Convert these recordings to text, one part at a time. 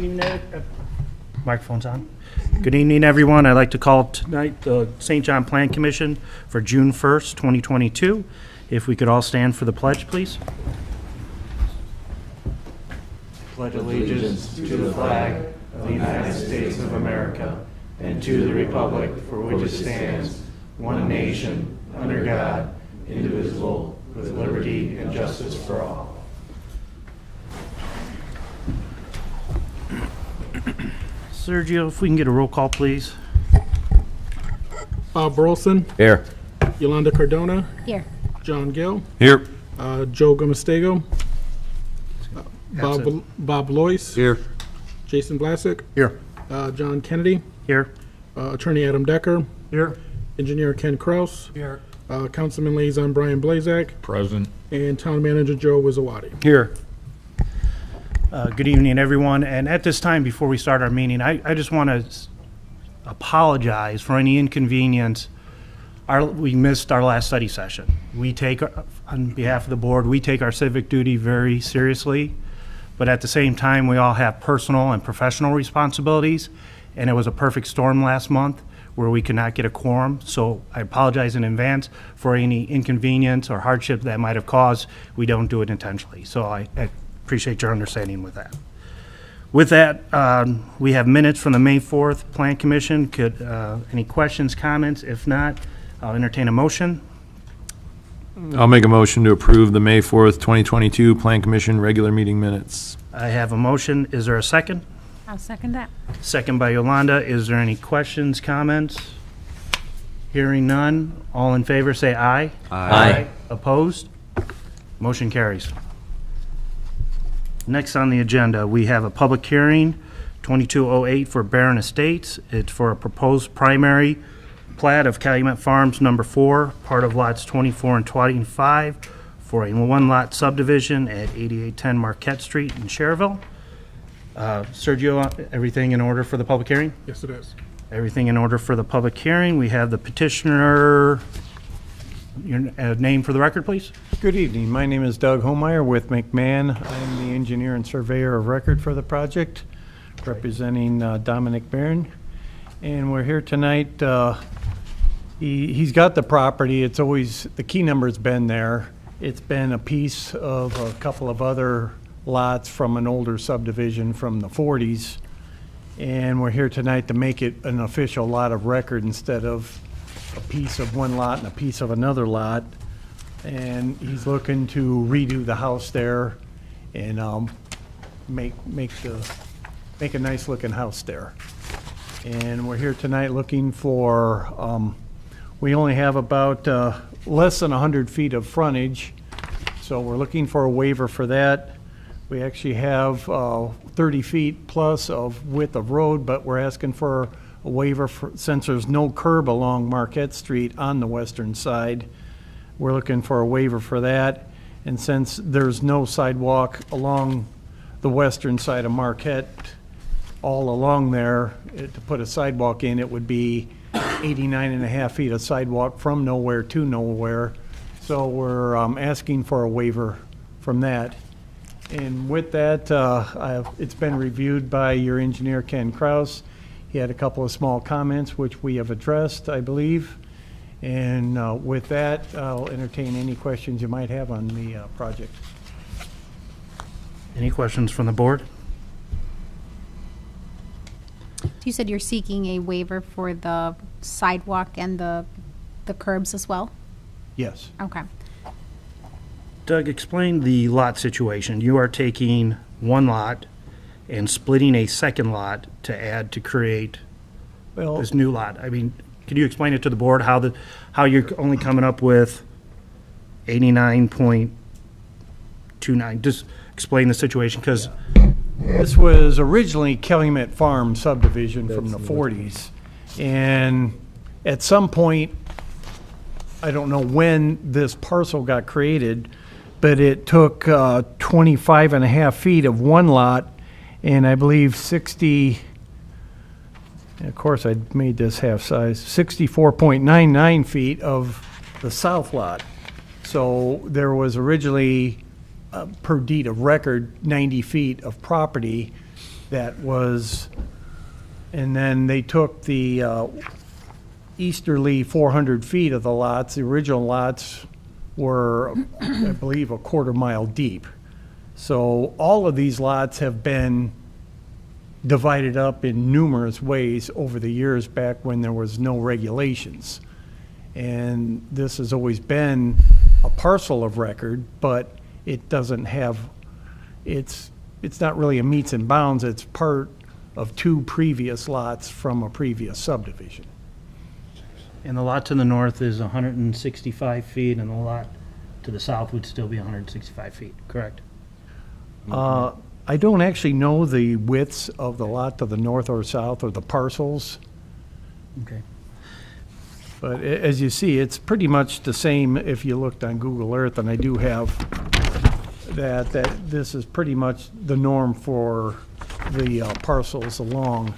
evening, microphone's on. Good evening, everyone. I'd like to call tonight the St. John Plan Commission for June 1st, 2022. If we could all stand for the pledge, please. Pledge allegiance to the flag of the United States of America and to the republic for which it stands, one nation, under God, indivisible, with liberty and justice for all. Sergio, if we can get a roll call, please. Bob Burleson. Here. Yolanda Cardona. Here. John Gill. Here. Joe Gomestego. Absent. Bob Loyce. Here. Jason Vlasic. Here. John Kennedy. Here. Attorney Adam Decker. Here. Engineer Ken Kraus. Here. Councilman Liaison Brian Blazak. Present. And Town Manager Joe Wizawati. Here. Good evening, everyone. And at this time, before we start our meeting, I just want to apologize for any inconvenience. We missed our last study session. We take, on behalf of the board, we take our civic duty very seriously, but at the same time, we all have personal and professional responsibilities, and it was a perfect storm last month where we could not get a quorum, so I apologize in advance for any inconvenience or hardship that might have caused. We don't do it intentionally, so I appreciate your understanding with that. With that, we have minutes from the May 4th Plan Commission. Any questions, comments? If not, I'll entertain a motion. I'll make a motion to approve the May 4th, 2022 Plan Commission regular meeting minutes. I have a motion. Is there a second? I'll second that. Second by Yolanda. Is there any questions, comments? Hearing none. All in favor say aye. Aye. Opposed? Motion carries. Next on the agenda, we have a public hearing, 2208 for Barron Estates. It's for a proposed primary plat of Calumet Farms Number 4, part of lots 24 and 25, for a one-lot subdivision at 8810 Marquette Street in Cherville. Sergio, everything in order for the public hearing? Yes, it is. Everything in order for the public hearing. We have the petitioner. Your name for the record, please? Good evening. My name is Doug Homeyer with McMahon. I'm the engineer and surveyor of record for the project, representing Dominic Barron. And we're here tonight. He's got the property. It's always, the key number's been there. It's been a piece of a couple of other lots from an older subdivision from the 40s. And we're here tonight to make it an official lot of record instead of a piece of one lot and a piece of another lot. And he's looking to redo the house there and make a nice looking house there. And we're here tonight looking for, we only have about less than 100 feet of frontage, so we're looking for a waiver for that. We actually have 30 feet plus of width of road, but we're asking for a waiver since there's no curb along Marquette Street on the western side. We're looking for a waiver for that. And since there's no sidewalk along the western side of Marquette, all along there, to put a sidewalk in, it would be 89.5 feet of sidewalk from nowhere to nowhere. So we're asking for a waiver from that. And with that, it's been reviewed by your engineer, Ken Kraus. He had a couple of small comments, which we have addressed, I believe. And with that, I'll entertain any questions you might have on the project. Any questions from the board? You said you're seeking a waiver for the sidewalk and the curbs as well? Yes. Okay. Doug, explain the lot situation. You are taking one lot and splitting a second lot to add to create this new lot. I mean, can you explain it to the board how you're only coming up with 89.29? Just explain the situation, because this was originally Calumet Farm subdivision from the 40s. And at some point, I don't know when this parcel got created, but it took 25.5 feet of one lot and I believe 60, and of course I made this half size, 64.99 feet of the south lot. So there was originally, per deed of record, 90 feet of property that was, and then they took the easterly 400 feet of the lots. The original lots were, I believe, a quarter-mile deep. So all of these lots have been divided up in numerous ways over the years back when there was no regulations. And this has always been a parcel of record, but it doesn't have, it's not really a meets and bounds, it's part of two previous lots from a previous subdivision. And the lot to the north is 165 feet, and the lot to the south would still be 165 feet, correct? I don't actually know the widths of the lot to the north or south or the parcels, Okay. but as you see, it's pretty much the same if you looked on Google Earth, and I do have that this is pretty much the norm for the parcels along.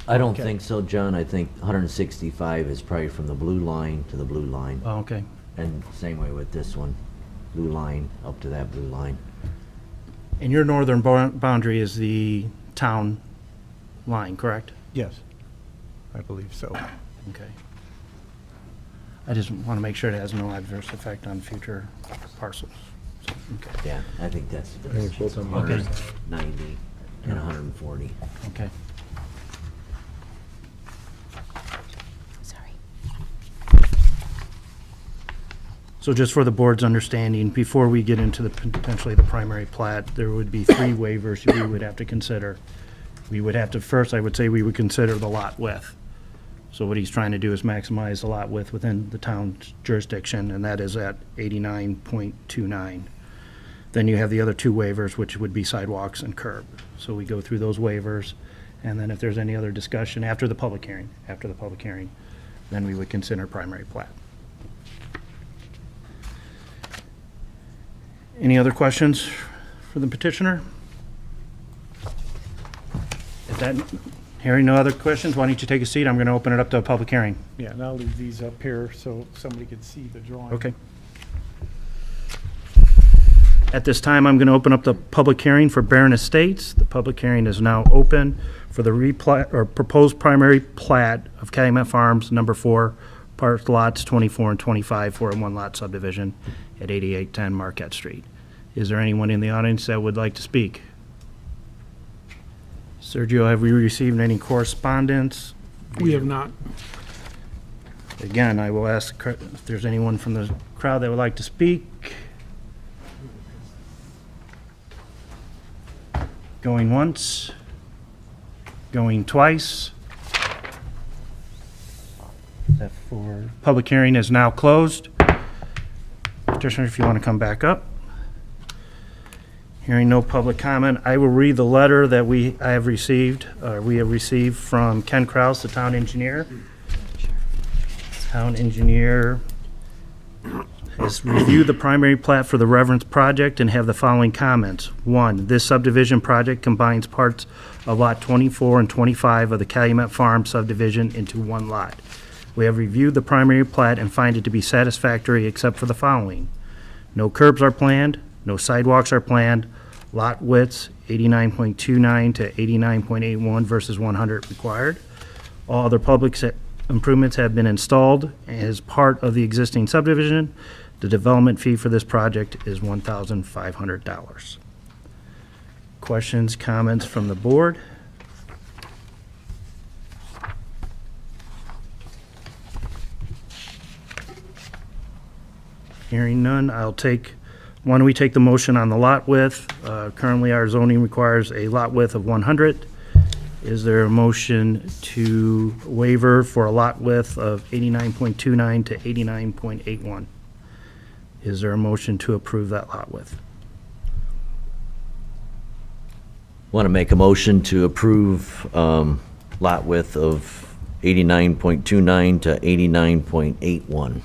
I don't Okay. think so, John. I think 165 is probably from the blue line to the blue line. Oh, okay. And same way with this one, blue line up to that blue line. And your northern boundary is the town line, correct? Yes, I believe so. Okay. I just want to make sure it has no adverse effect on future parcels. So, okay. Yeah, I think that's the think difference. both of them are- 190 and 140. Okay. Sorry. So just for the board's understanding, before we get into the potentially the primary plat, there would be three waivers we would have to consider. We would have to, first, I would say we would consider the lot width. So what he's trying to do is maximize the lot width within the town's jurisdiction, and that is at 89.29. Then you have the other two waivers, which would be sidewalks and curb. So we go through those waivers, and then if there's any other discussion after the public hearing, then we would consider primary plat. Any other questions for the petitioner? If that, hearing no other questions, why don't you take a seat? I'm going to open it up to a public hearing. Yeah, and I'll leave these up here so somebody can see the drawing. Okay. At this time, I'm going to open up the public hearing for Barron Estates. The public hearing is now open for the replat, or proposed primary plat of Calumet Farms, number 4, part lots 24 and 25 for a one-lot subdivision at 8810 Marquette Street. Is there anyone in the audience that would like to speak? Sergio, have we received any correspondence? We have not. Again, I will ask if there's anyone from the crowd that would like to speak. Going once, going twice. That for public hearing is now closed. Petitioner, if you want to come back up. Hearing no public comment, I will read the letter that we have received from Ken Kraus, the town engineer. Town engineer has reviewed the primary plat for the Reverence project and have the following comments. 1, this subdivision project combines parts of lot 24 and 25 of the Calumet Farm subdivision into one lot. We have reviewed the primary plat and find it to be satisfactory except for the following. No curbs are planned, no sidewalks are planned, lot widths 89.29 to 89.81 versus 100 required. All other public improvements have been installed as part of the existing subdivision. The development fee for this project is $1,500. Questions, comments from the board? Hearing none, why don't we take the motion on the lot width? Currently, our zoning requires a lot width of 100. Is there a motion to waiver for a lot width of 89.29 to 89.81? Is there a motion to approve that lot width? Want to make a motion to approve lot width of 89.29 to 89.81.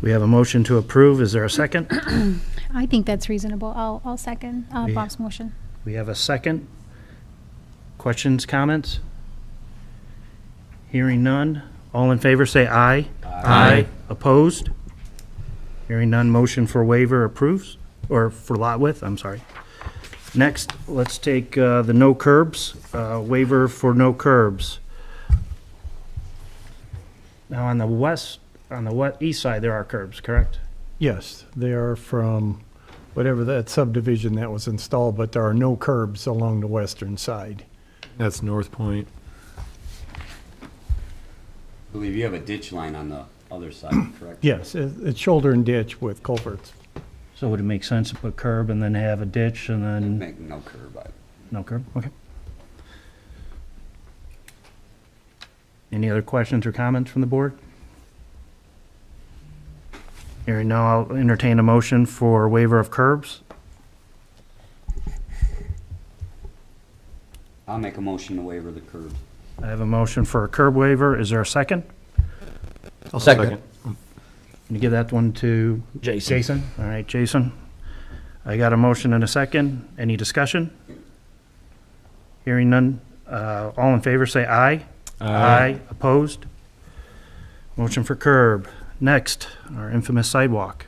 We have a motion to approve. Is there a second? I think that's reasonable. I'll second We- Bob's motion. We have a second. Questions, comments? Hearing none. All in favor, say aye. Aye. Opposed? Hearing none, motion for waiver approves, or for lot width, I'm sorry. Next, let's take the no curbs, waiver for no curbs. Now, on the east side, there are curbs, correct? Yes, they are from whatever that subdivision that was installed, but there are no curbs along the western side. That's North Point. I believe you have a ditch line on the other side, correct? Yes, it's shoulder and ditch with culverts. So would it make sense to put curb and then have a ditch and then Make no curb. no curb? Okay. Any other questions or comments from the board? Hearing none, I'll entertain a motion for waiver of curbs. I'll make a motion to waiver the curbs. I have a motion for a curb waiver. Is there a second? I'll Second. Can you give that one to Jason. Jason? All right, Jason. I got a motion and a second. Any discussion? Hearing none. All in favor, say aye. Aye. Opposed? Motion for curb. Next, our infamous sidewalk.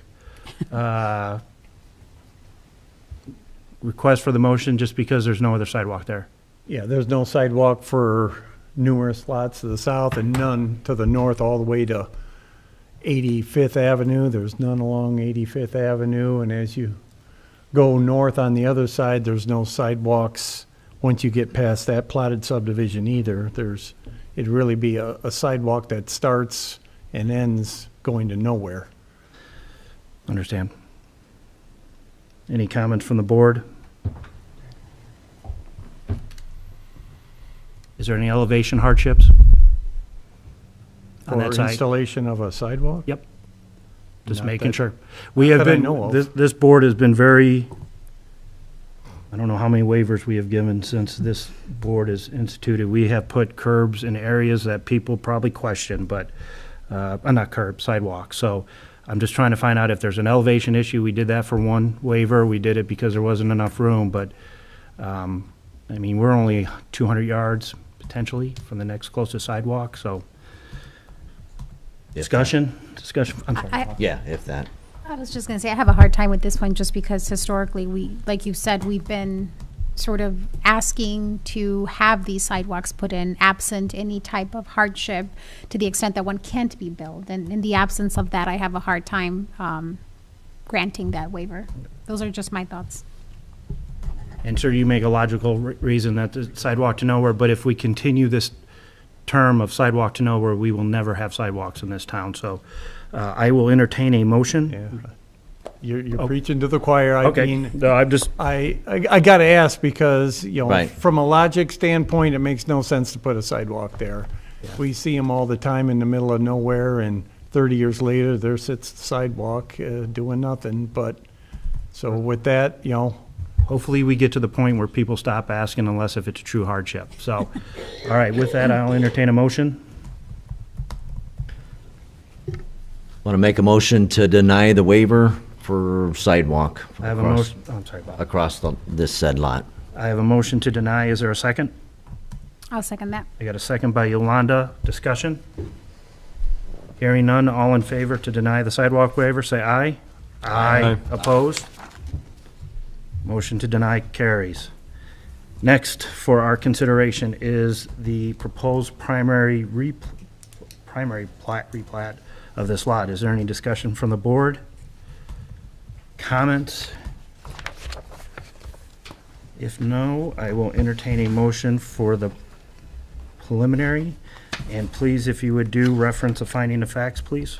Request for the motion just because there's no other sidewalk there. Yeah, there's no sidewalk for numerous lots to the south and none to the north all the way to 85th Avenue. There's none along 85th Avenue, and as you go north on the other side, there's no sidewalks once you get past that platted subdivision either. It'd really be a sidewalk that starts and ends going to nowhere. Understand. Any comments from the board? Is there any elevation hardships on For that side? installation of a sidewalk? Yep. Just Not making that- sure. We have that I been, know of. this board has been very, I don't know how many waivers we have given since this board is instituted. We have put curbs in areas that people probably question, but, not curbs, sidewalks. So I'm just trying to find out if there's an elevation issue. We did that for one waiver. We did it because there wasn't enough room, but, I mean, we're only 200 yards potentially from the next closest sidewalk, so. Discussion, I'm sorry. I- Yeah, if that. I was just going to say, I have a hard time with this one just because historically we, like you said, we've been sort of asking to have these sidewalks put in absent any type of hardship to the extent that one can't be built. And in the absence of that, I have a hard time granting that waiver. Those are just my thoughts. And sir, you make a logical reason that the sidewalk to nowhere, but if we continue this term of sidewalk to nowhere, we will never have sidewalks in this town. So I will entertain a motion. Yeah. You're preaching to the choir. I Okay, mean, no, I'm just, I got to ask because, you know, Right. from a logic standpoint, it makes no sense to put a sidewalk there. We see them all the time in the middle of nowhere, and 30 years later, there sits the sidewalk doing nothing. But, so with that, you know, hopefully we get to the point where people stop asking unless if it's a true hardship. So, all right, with that, I'll entertain a motion. Want to make a motion to deny the waiver for sidewalk I have a across, motion, oh, I'm sorry, Bob. across this said lot. I have a motion to deny. Is there a second? I'll second that. I got a second by Yolanda. Discussion? Hearing none, all in favor to deny the sidewalk waiver, say aye. Aye. Opposed? Motion to deny carries. Next, for our consideration is the proposed primary replat of this lot. Is there any discussion from the board? Comments? If no, I will entertain a motion for the preliminary. And please, if you would do reference a finding of facts, please.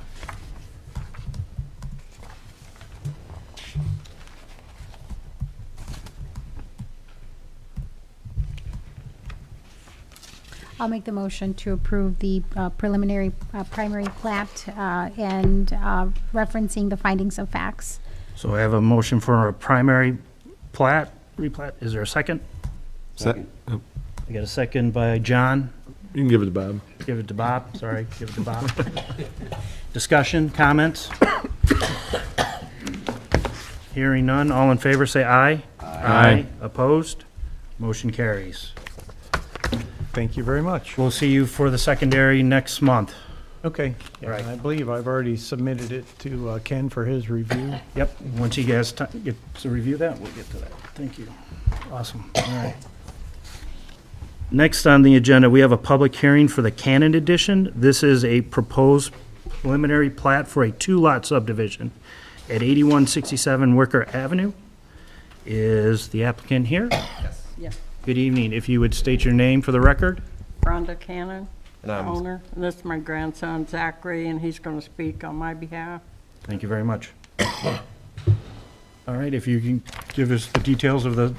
I'll make the motion to approve the preliminary primary plat and referencing the findings of facts. So I have a motion for a primary replat. Is there a second? Second. I got a second by John. You can give it to Bob. Give it to Bob. Sorry, give it to Bob. Discussion, comments? Hearing none. All in favor, say aye. Aye. Opposed? Motion carries. thank you very much. We'll see you for the secondary next month. Okay. All right. I believe I've already submitted it to Ken for his review. Yep, once he gets to review that, we'll get to that. Thank you. Awesome, all right. Next on the agenda, we have a public hearing for the Cannon Edition. This is a proposed preliminary plat for a two-lot subdivision at 8167 Wicker Avenue. Is the applicant here? Yes. Good evening. If you would state your name for the record? Rhonda Cannon, owner. And this is my grandson Zachary, and he's going to speak on my behalf. Thank you very much. All right, if you can give us the details of the,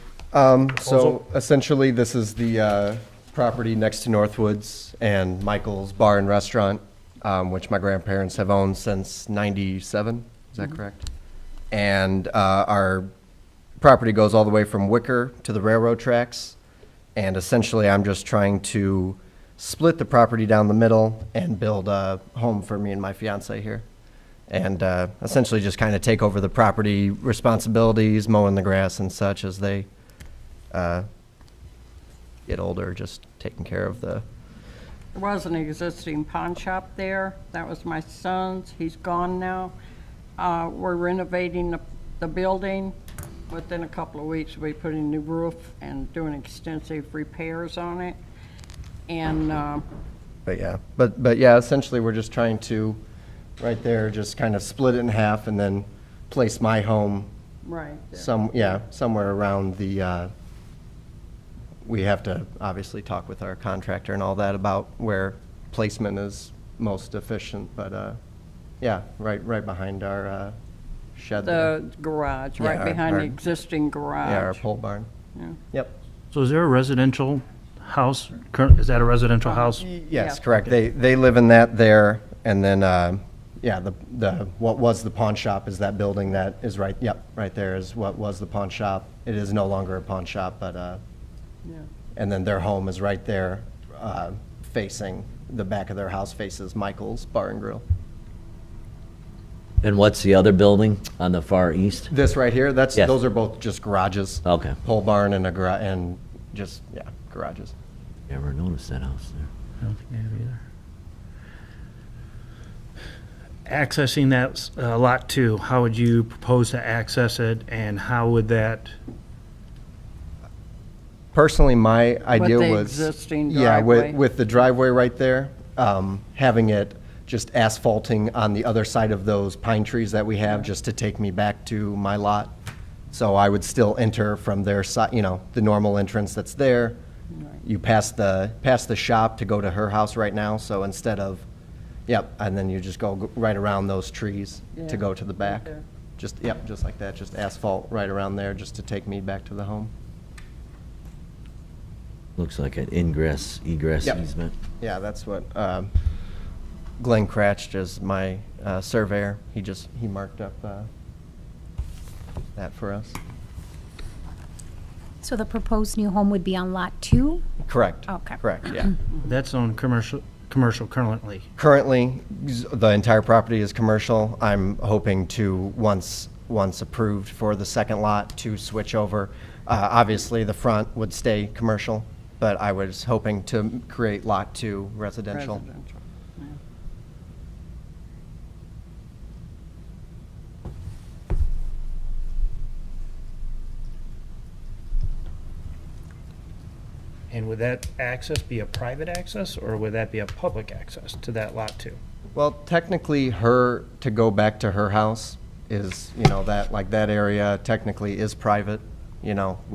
So essentially, this is the property next to Northwoods and Michael's Bar and Restaurant, which my grandparents have owned since '97. Is that correct? And our property goes all the way from Wicker to the railroad tracks. And essentially, I'm just trying to split the property down the middle and build a home for me and my fiance here. And essentially just kind of take over the property responsibilities, mowing the grass and such as they get older, just taking care of the. There was an existing pawn shop there. That was my son's. He's gone now. We're renovating the building. Within a couple of weeks, we'll be putting a new roof and doing extensive repairs on it. And But yeah, essentially we're just trying to, right there, just kind of split it in half and then place my home right there. somewhere around the, we have to obviously talk with our contractor and all that about where placement is most efficient, but yeah, right behind our shed there. The garage, Yeah, right behind our- the existing garage. Yeah, our pole barn. Yeah. Yep. so is there a residential house, is that a residential house? Yes, Yeah. correct. They live in that there, and then, yeah, the, what was the pawn shop is that building that is right, yep, right there is what was the pawn shop. It is no longer a pawn shop, but, Yeah. and then their home is right there, facing, the back of their house faces Michael's Bar and Grill. And what's the other building on the far east? This right here, Yes. those are both just garages. Okay. Pole barn and a garage, and just, yeah, garages. Never noticed that house there. I don't think I have either. Accessing that lot two, how would you propose to access it, and how would that, Personally, my idea the was. existing Yeah, driveway. with the driveway right there, having it just asphalting on the other side of those pine trees that we have, just to take me back to my lot. So I would still enter from their side, the normal entrance that's there. You pass the shop to go to her house right now, so instead of, yep, and then you just go right around those trees Yeah, to go to the back. there. Just like that, just asphalt right around there, just to take me back to the home. Looks like an ingress, egress Yep. easement. Yeah, that's what Glenn Cratch is my surveyor. He marked up that for us. So the proposed new home would be on lot 2? Correct. Okay. Correct, yeah. that's on commercial currently? Currently, the entire property is commercial. I'm hoping to, once approved for the second lot, to switch over. Obviously, the front would stay commercial, but I was hoping to create lot 2 residential. Residential. Yeah. And would that access be a private access, or would that be a public access to that lot two? Well, technically, to go back to her house is, that area technically is private. We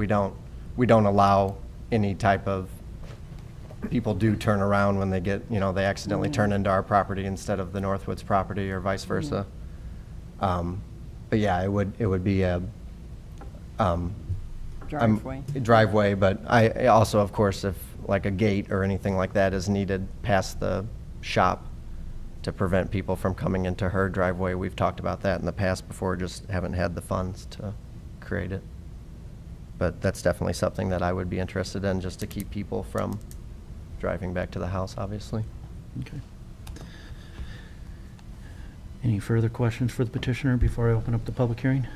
don't allow any type of, people do turn around when they get, they accidentally turn into our property instead of the Northwoods property, or vice versa. But yeah, it would be a, Driveway. driveway, but I also, of course, if like a gate or anything like that is needed past the shop to prevent people from coming into her driveway. We've talked about that in the past before, just haven't had the funds to create it. But that's definitely something that I would be interested in, just to keep people from driving back to the house, obviously. Okay. Any further questions for the petitioner before I open up the public hearing?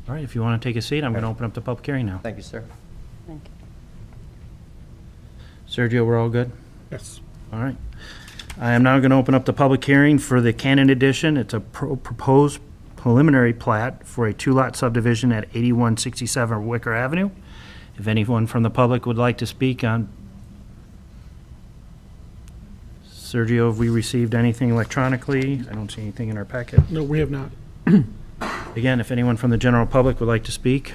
All right, if you want to take a seat, I'm going to open up the public hearing now. Thank you, sir. Thank you. Sergio, we're all good? Yes. All right. I am now going to open up the public hearing for the Cannon Edition. It's a proposed preliminary plat for a two-lot subdivision at 8167 Wicker Avenue. If anyone from the public would like to speak on... Sergio, have we received anything electronically? I don't see anything in our packet. No, we have not. Again, if anyone from the general public would like to speak,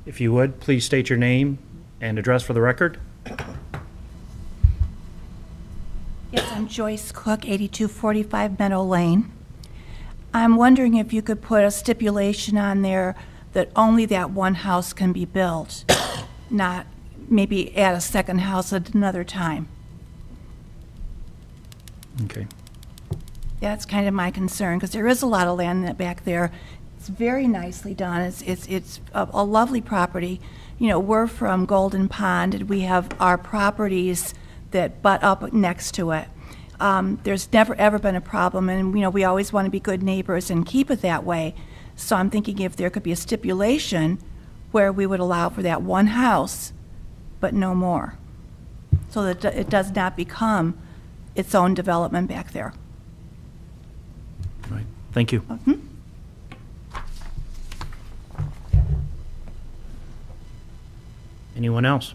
if you would, please state your name and address for the record. Yes, I'm Joyce Cook, 8245 Meadow Lane. I'm wondering if you could put a stipulation on there that only that one house can be built, not maybe add a second house at another time. Okay. That's kind of my concern, because there is a lot of land back there. It's very nicely done. It's a lovely property. You know, we're from Golden Pond, and we have our properties that butt up next to it. There's never, ever been a problem, and, you know, we always want to be good neighbors and keep it that way. So I'm thinking if there could be a stipulation where we would allow for that one house, but no more, so that it does not become its own development back there. Right. Thank you. Anyone else?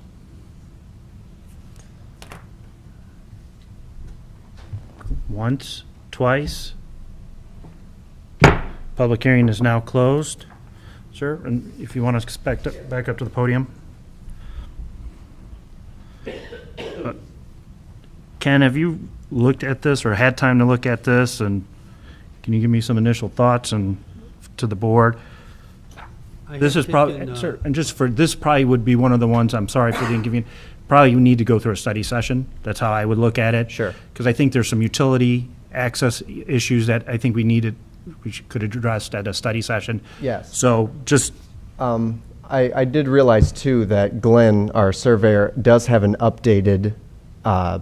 Once, twice. Public hearing is now closed. Sir, and if you want to back up to the podium. Ken, have you looked at this or had time to look at this, and can you give me some initial thoughts and to the board? This is probably, sir, and just for, this probably would be one of the ones, I'm sorry for the inconvenience, probably you need to go through a study session. That's how I would look at it. Sure. Because I think there's some utility access issues that I think we could address at a study session. Yes. So just, I did realize too that Glenn, our surveyor, does have an updated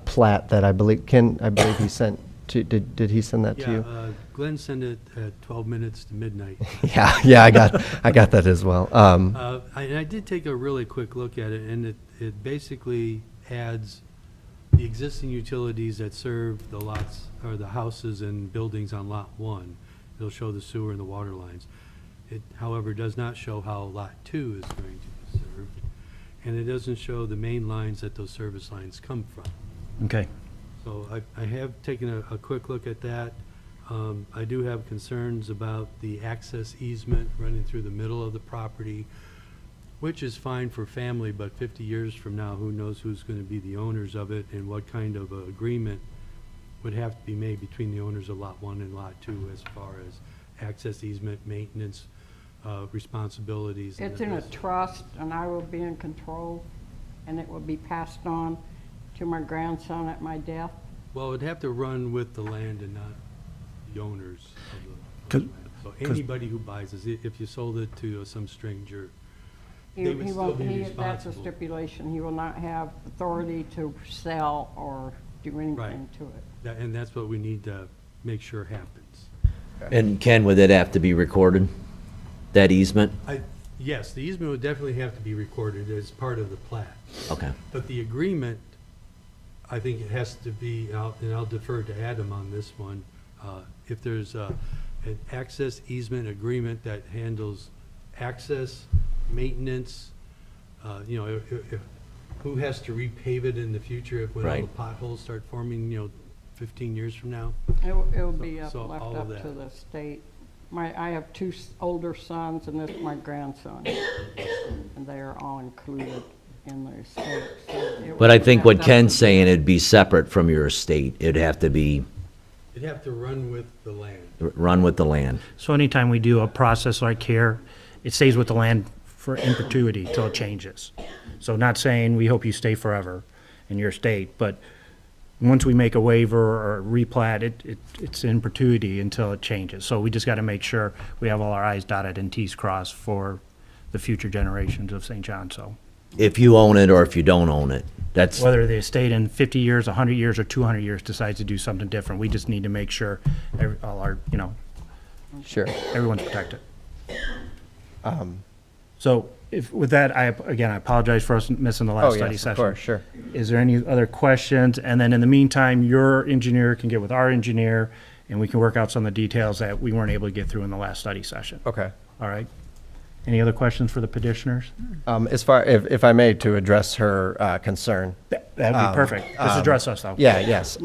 plat that I believe he sent to, did he send that to you? Glenn sent it at 12 minutes to midnight. Yeah, I got that as well. I did take a really quick look at it, and it basically adds the existing utilities that serve the lots, or the houses and buildings on Lot 1. It'll show the sewer and the water lines. It, however, does not show how Lot 2 is going to be served, and it doesn't show the main lines that those service lines come from. okay. So I have taken a quick look at that. I do have concerns about the access easement running through the middle of the property, which is fine for family, but 50 years from now, who knows who's going to be the owners of it and what kind of agreement would have to be made between the owners of Lot 1 and Lot 2 as far as access easement, maintenance, responsibilities. It's in a trust, and I will be in control, and it will be passed on to my grandson at my death. Well, it'd have to run with the land and not the owners of the land. So anybody who buys this, if you sold it to some stranger, they would still be That's a responsible. stipulation. He will not have authority to sell or do anything Right. to it. And that's what we need to make sure happens. And Ken, would it have to be recorded, that easement? Yes, the easement would definitely have to be recorded as part of the plat. Okay. But the agreement, I think it has to be, and I'll defer to Adam on this one, if there's an access easement agreement that handles access, maintenance, you know, who has to repave it in the future when all the Right. potholes start forming, you know, 15 years from now? It'll be So left all of up to that. the state. I have two older sons, and this is my grandson, and they are all included in the estate. So it But I will think be what left up Ken's to- saying, it'd be separate from your estate. It'd have to be It'd have to run with the land. run with the land. So anytime we do a process like here, it stays with the land for in perpetuity till it changes. So not saying we hope you stay forever in your state, but once we make a waiver or replat, it's in perpetuity until it changes. So we just got to make sure we have all our i's dotted and t's crossed for the future generations of St. John. So If you own it or if you don't own it, that's, whether the estate in 50 years, 100 years, or 200 years decides to do something different, we just need to make sure all our, Sure. everyone's protected. So if, with that, again, I apologize for us missing the last Oh, study yes, session. of course, sure. Is there any other questions? And then in the meantime, your engineer can get with our engineer, and we can work out some of the details that we weren't able to get through in the last study session. Okay. All right? Any other questions for the petitioners? As far, if I may, to address her concern. That'd be perfect. Just address us, though. Yeah, yes.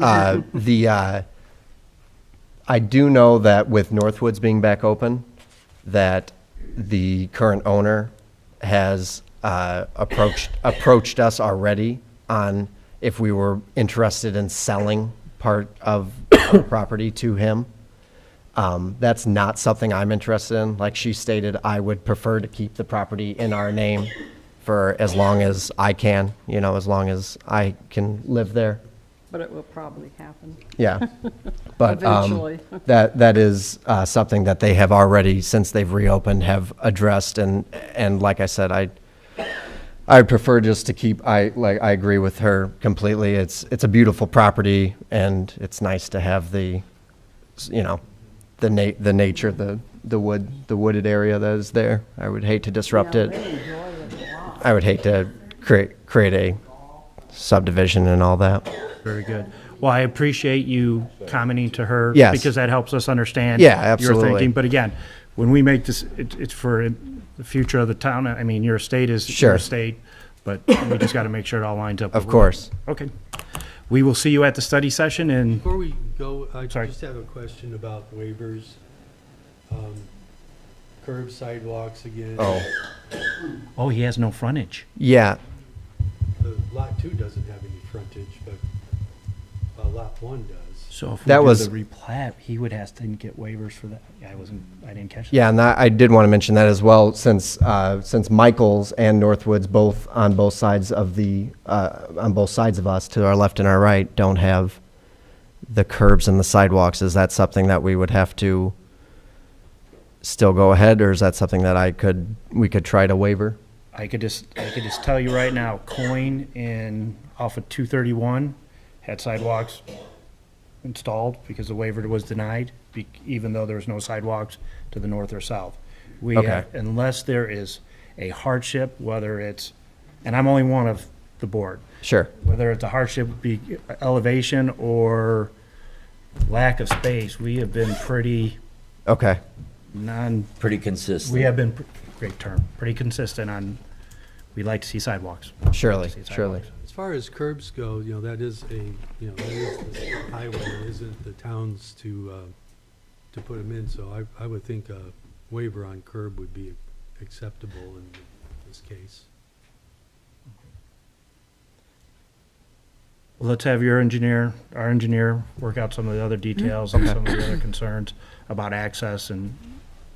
I do know that with Northwoods being back open, that the current owner has approached us already on if we were interested in selling part of the property to him. That's not something I'm interested in. Like she stated, I would prefer to keep the property in our name for as long as I can, you know, as long as I can live there. But it will probably happen. Yeah. But Eventually. that is something that they have already, since they've reopened, have addressed. And like I said, I prefer just to keep, I agree with her completely. It's a beautiful property, and it's nice to have the, you know, the nature, the wooded area that is there. I would hate to disrupt it. I would hate to create a subdivision and all that. Very good. Well, I appreciate you commenting to her. Yes. Because that helps us understand. Yeah, absolutely. Your thinking. But again, when we make this, it's for the future of the town. I mean, your estate is Sure. your estate, but we just got to make sure it all lines up. Of with- course. Okay. We will see you at the study session, and Before we go, I Sorry. just have a question about waivers. Curb sidewalks again. oh, he has no frontage. Yeah. The Lot 2 doesn't have any frontage, but Lot 1 does. So if we That do was- the replat, he would have to get waivers for that. I didn't catch that. Yeah, and I did want to mention that as well, since Michaels and Northwoods both on both sides of us, to our left and our right, don't have the curbs and the sidewalks. Is that something that we would have to still go ahead, or is that something that we could try to waiver? I could just tell you right now, Coin off of 231 had sidewalks installed because the waiver was denied, even though there was no sidewalks to the north or south. Okay. Unless there is a hardship, whether it's, and I'm only one of the board, Sure. whether it's a hardship be elevation or lack of space, we have been pretty Okay. Pretty consistent. we have been, great term, pretty consistent on, we'd like to see sidewalks. Surely, Like to see surely. sidewalks. As far as curbs go, that is that is the highway, it isn't the town's to put them in, so I would think a waiver on curb would be acceptable in this case. Well, let's have our engineer, work out some of the other details and some of the other concerns about access and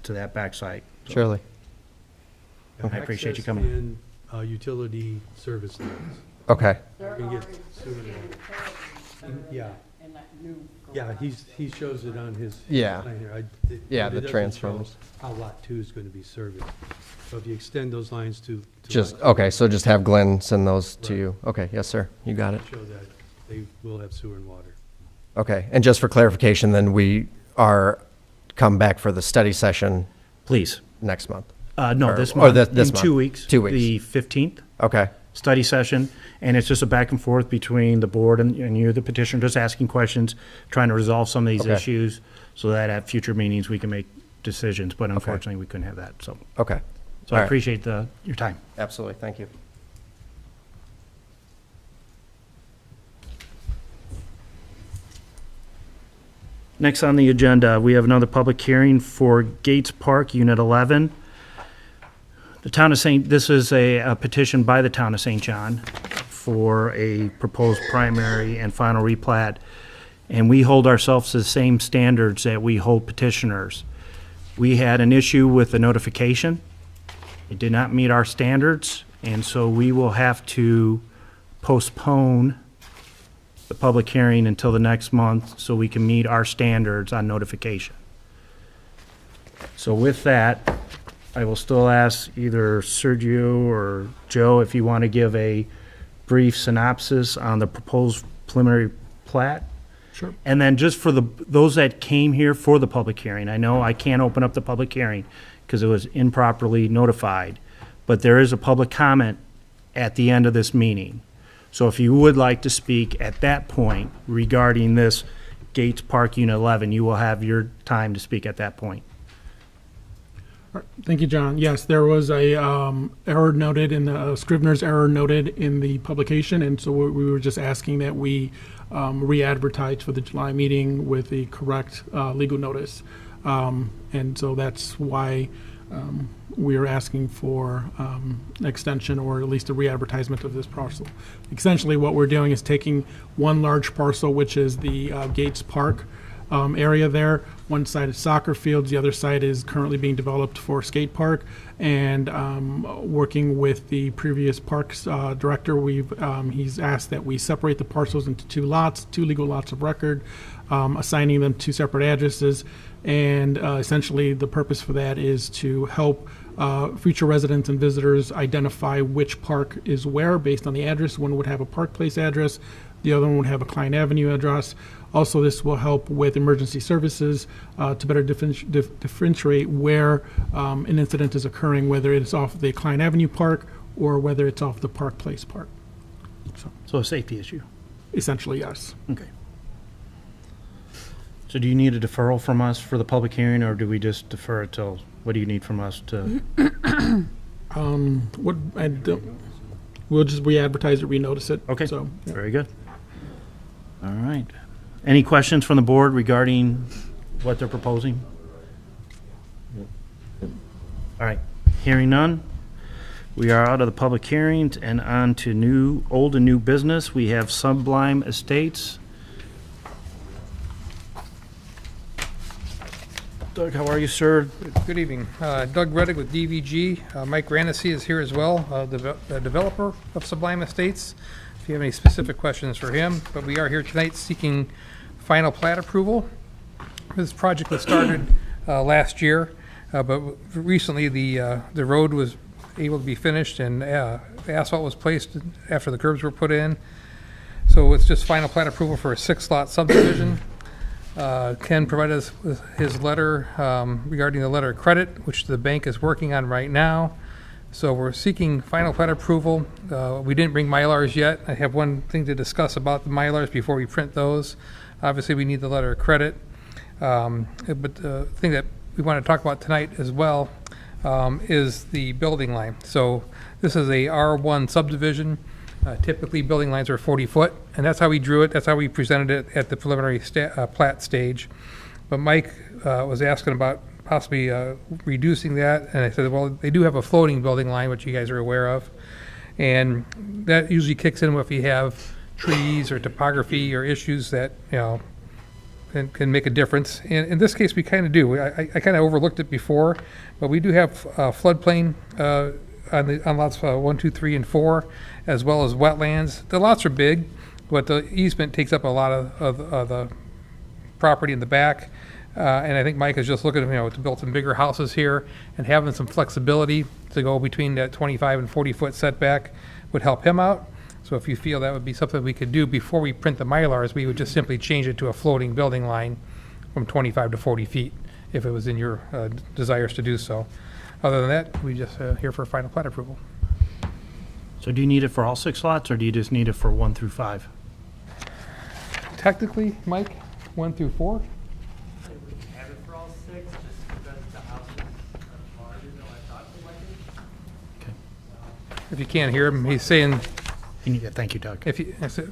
to that backside. So Surely. I appreciate you coming. Access and utility service lines. Okay. You can get sewer line. Yeah. Yeah, he shows it on his. Yeah. plan here. Yeah, but the it doesn't transformers. show How Lot 2 is going to be serviced. So if you extend those lines to. Just, Lot okay, so just have Glenn send those to Right. you. Okay, yes, sir. You got it. 2, show that they will have sewer and water. Okay, and just for clarification, then we come back for the study session Please. next month. No, Or- this or month. this In month. 2 weeks. 2 weeks. The 15th. Okay, Study session, and it's just a back and forth between the board and you, the petitioner, just asking questions, trying to resolve some of these Okay. issues so that at future meetings, we can make decisions, but unfortunately, we couldn't have that, so. okay. So All I right. appreciate your time. Absolutely, thank you. Next on the agenda, we have another public hearing for Gates Park, Unit 11. This is a petition by the town of St. John for a proposed primary and final replat, and we hold ourselves to the same standards that we hold petitioners. We had an issue with the notification. It did not meet our standards, and so we will have to postpone the public hearing until the next month so we can meet our standards on notification. So with that, I will still ask either Sergio or Joe if you want to give a brief synopsis on the proposed preliminary plat. Sure. And then just for those that came here for the public hearing, I know I can't open up the public hearing because it was improperly notified, but there is a public comment at the end of this meeting. So if you would like to speak at that point regarding this Gates Park Unit 11, you will have your time to speak at that point. Thank you, John. Yes, there was a error noted in the Scrivener's error noted in the publication, and so we were just asking that we re-advertise for the July meeting with the correct legal notice. And so that's why we are asking for an extension or at least a re-advertisement of this parcel. Essentially, what we're doing is taking one large parcel, which is the Gates Park area there. One side is soccer fields, the other side is currently being developed for skate park. And working with the previous parks director, he's asked that we separate the parcels into two lots, two legal lots of record, assigning them two separate addresses. And essentially, the purpose for that is to help future residents and visitors identify which park is where based on the address. One would have a Park Place address, the other one would have a Klein Avenue address. Also, this will help with emergency services to better differentiate where an incident is occurring, whether it's off the Klein Avenue Park or whether it's off the Park Place Park. So a safety issue. Essentially, yes. Okay. So do you need a deferral from us for the public hearing, or do we just defer it till, what do you need from us to? We'll just re-advertise it, re-notice it. Okay, So, yeah. very good. All right. Any questions from the board regarding what they're proposing? All right, hearing none. We are out of the public hearings and on to old and new business. We have Sublime Estates. Doug, how are you, sir? Good evening. Doug Reddick with DVG. Mike Granissi is here as well, the developer of Sublime Estates, if you have any specific questions for him. But we are here tonight seeking final plat approval. This project was started last year, but recently the road was able to be finished and asphalt was placed after the curbs were put in. So it's just final plat approval for a 6-lot subdivision. Ken provided us with his letter regarding the letter of credit, which the bank is working on right now. So we're seeking final plat approval. We didn't bring Mylars yet. I have one thing to discuss about the Mylars before we print those. Obviously, we need the letter of credit. But the thing that we want to talk about tonight as well is the building line. So this is a R1 subdivision. Typically, building lines are 40 foot, and that's how we drew it. That's how we presented it at the preliminary plat stage. But Mike was asking about possibly reducing that, and I said, well, they do have a floating building line, which you guys are aware of, and that usually kicks in if you have trees or topography or issues that can make a difference. And in this case, we kind of do. I kind of overlooked it before, but we do have floodplain on lots 1, 2, 3, and 4, as well as wetlands. The lots are big, but the easement takes up a lot of the property in the back. And I think Mike is just looking to build some bigger houses here, and having some flexibility to go between that 25 and 40 foot setback would help him out. So if you feel that would be something we could do before we print the Mylars, we would just simply change it to a floating building line from 25 to 40 feet, if it was in your desires to do so. Other than that, we just here for final plat approval. So do you need it for all 6 lots, or do you just need it for 1 through 5? Technically, Mike, 1 through 4? Have it for all 6, just because the house is larger than I thought it might be. Okay. If you can't hear him, he's saying. Thank you, Doug.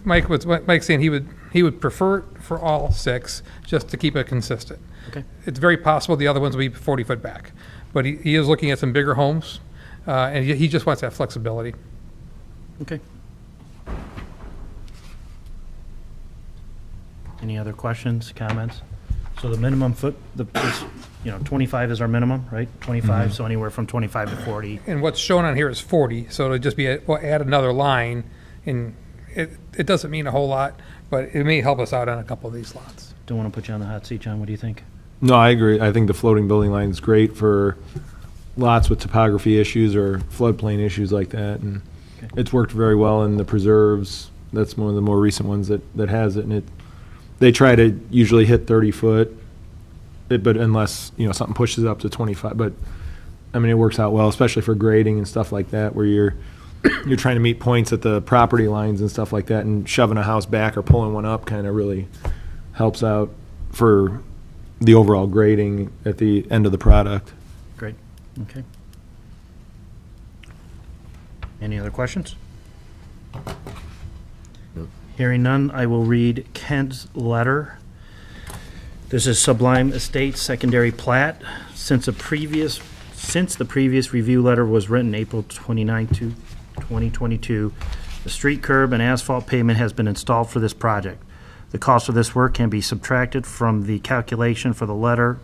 Mike's saying he would prefer it for all 6, just to keep it consistent. Okay. It's very possible the other ones will be 40 foot back, but he is looking at some bigger homes, and he just wants that flexibility. Okay. Any other questions, comments? So the minimum 25 is our minimum, right? 25, so anywhere from 25 to 40. And what's shown on here is 40, so it'll just be, we'll add another line, and it doesn't mean a whole lot, but it may help us out on a couple of these lots. Don't want to put you on the hot seat, John. What do you think? No, I agree. I think the floating building line is great for lots with topography issues or floodplain issues like that, and it's worked very well in the preserves. That's one of the more recent ones that has it, and they try to usually hit 30 foot, but unless something pushes up to 25. But I mean, it works out well, especially for grading and stuff like that, where you're trying to meet points at the property lines and stuff like that, and shoving a house back or pulling one up kind of really helps out for the overall grading at the end of the product. Great, okay. Any other questions? Hearing none, I will read Kent's letter. This is Sublime Estates secondary plat. Since the previous review letter was written April 29, 2022, the street curb and asphalt pavement has been installed for this project. The cost of this work can be subtracted from the calculation for the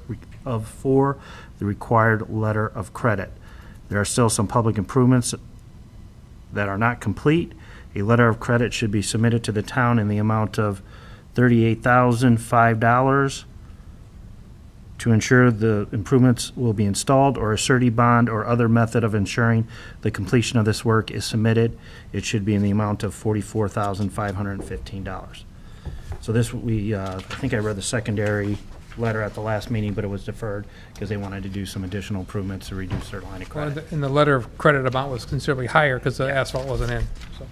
required letter of credit. There are still some public improvements that are not complete. A letter of credit should be submitted to the town in the amount of $38,005 to ensure the improvements will be installed, or a surety bond or other method of ensuring the completion of this work is submitted. It should be in the amount of $44,515. So this, I think I read the secondary letter at the last meeting, but it was deferred because they wanted to do some additional improvements to reduce their line of credit. And the letter of credit amount was considerably higher because the asphalt wasn't in, so.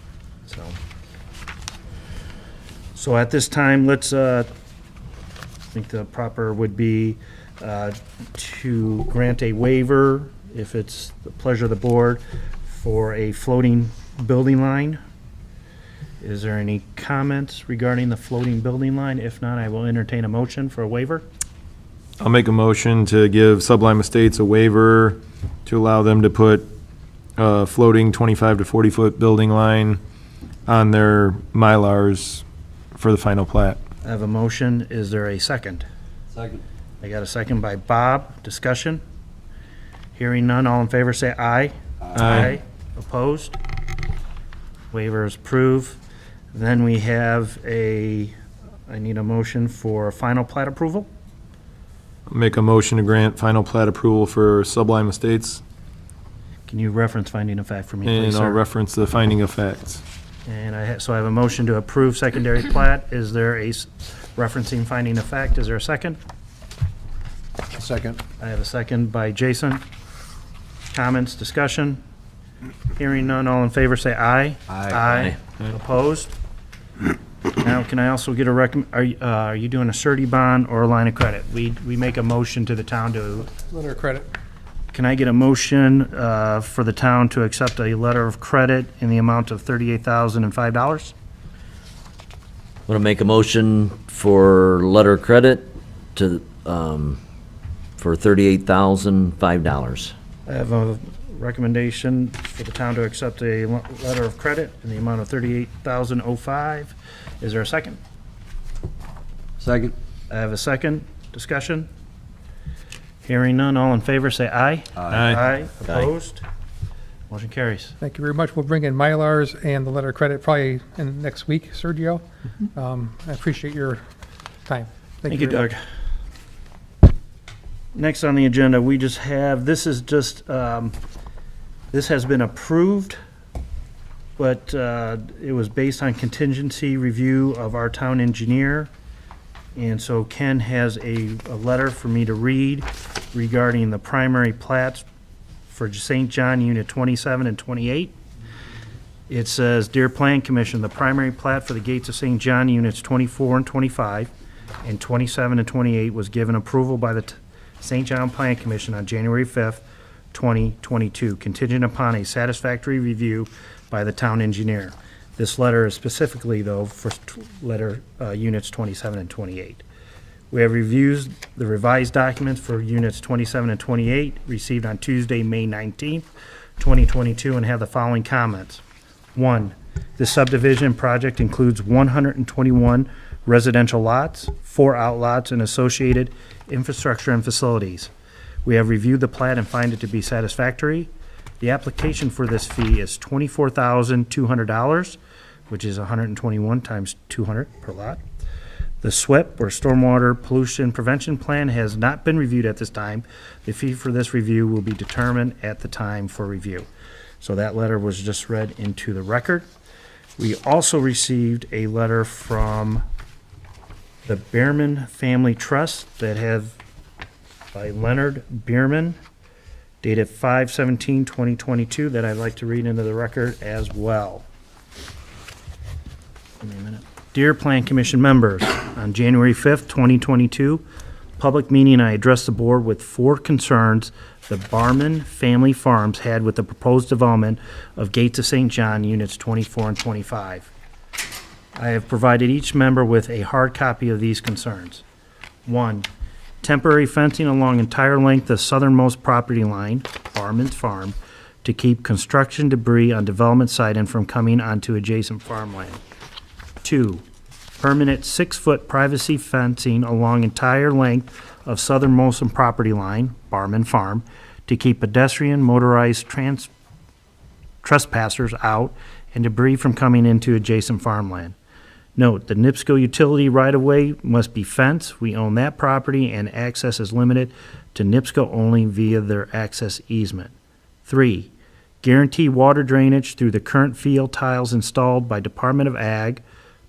So at this time, let's, I think the proper would be to grant a waiver, if it's the pleasure of the board, for a floating building line. Is there any comments regarding the floating building line? If not, I will entertain a motion for a waiver. I'll make a motion to give Sublime Estates a waiver to allow them to put a floating 25 to 40-foot building line on their Mylars for the final plat. I have a motion. Is there a second? Second. I got a second by Bob. Discussion? Hearing none, all in favor say aye. Aye. Opposed? Waiver is approved. Then we have I need a motion for final plat approval. Make a motion to grant final plat approval for Sublime Estates, Can you reference finding of fact for me, and please, I'll sir? reference the finding of facts. And so I have a motion to approve secondary plat. Is there a referencing finding of fact? Is there a second? Second. I have a second by Jason. Comments, discussion? Hearing none, all in favor say aye. Aye. Opposed? Now, can I also get a are you doing a surety bond or a line of credit? We make a motion to the town to, Letter of credit. can I get a motion for the town to accept a letter of credit in the amount of $38,005? I'm going to make a motion for letter of credit to, for $38,005. I have a recommendation for the town to accept a letter of credit in the amount of $38,005. Is there a second? Second. I have a second. Discussion? Hearing none, all in favor say aye. Aye. Opposed? Motion carries. Thank you very much. We'll bring in Mylars and the letter of credit probably in next week, Sergio. I appreciate your time. Thank you, very Doug. much. Next on the agenda, we just have, this is just, this has been approved, but it was based on contingency review of our town engineer. And so Ken has a letter for me to read regarding the primary plats for St. John Unit 27 and 28. It says, Dear Plan Commission, the primary plat for the Gates of St. John Units 24 and 25 and 27 and 28 was given approval by the St. John Plan Commission on January 5th, 2022, contingent upon a satisfactory review by the town engineer. This letter is specifically, though, for units 27 and 28. We have reviewed the revised documents for units 27 and 28 received on Tuesday, May 19th, 2022, and have the following comments. 1, this subdivision project includes 121 residential lots, 4 outlots, and associated infrastructure and facilities. We have reviewed the plat and find it to be satisfactory. The application for this fee is $24,200, which is 121 times 200 per lot. The SWIP, or Stormwater Pollution Prevention Plan, has not been reviewed at this time. The fee for this review will be determined at the time for review. So that letter was just read into the record. We also received a letter from the Bierman Family Trust that have, by Leonard Bierman, dated 5/17/2022 that I'd like to read into the record as well. Give me a minute. Dear Plan Commission members, on January 5th, 2022, public meeting, I addressed the board with 4 concerns the Barman Family Farms had with the proposed development of Gates of St. John Units 24 and 25. I have provided each member with a hard copy of these concerns. 1. Temporary fencing along entire length of southernmost property line, Barman's Farm, to keep construction debris on development site and from coming onto adjacent farmland. 2. Permanent 6-foot privacy fencing along entire length of southernmost property line, Barman Farm, to keep pedestrian motorized trespassers out and debris from coming into adjacent farmland. Note, the NIPSCO utility right-of-way must be fenced. We own that property and access is limited to NIPSCO only via their access easement. 3. Guarantee water drainage through the current field tiles installed by Department of Ag,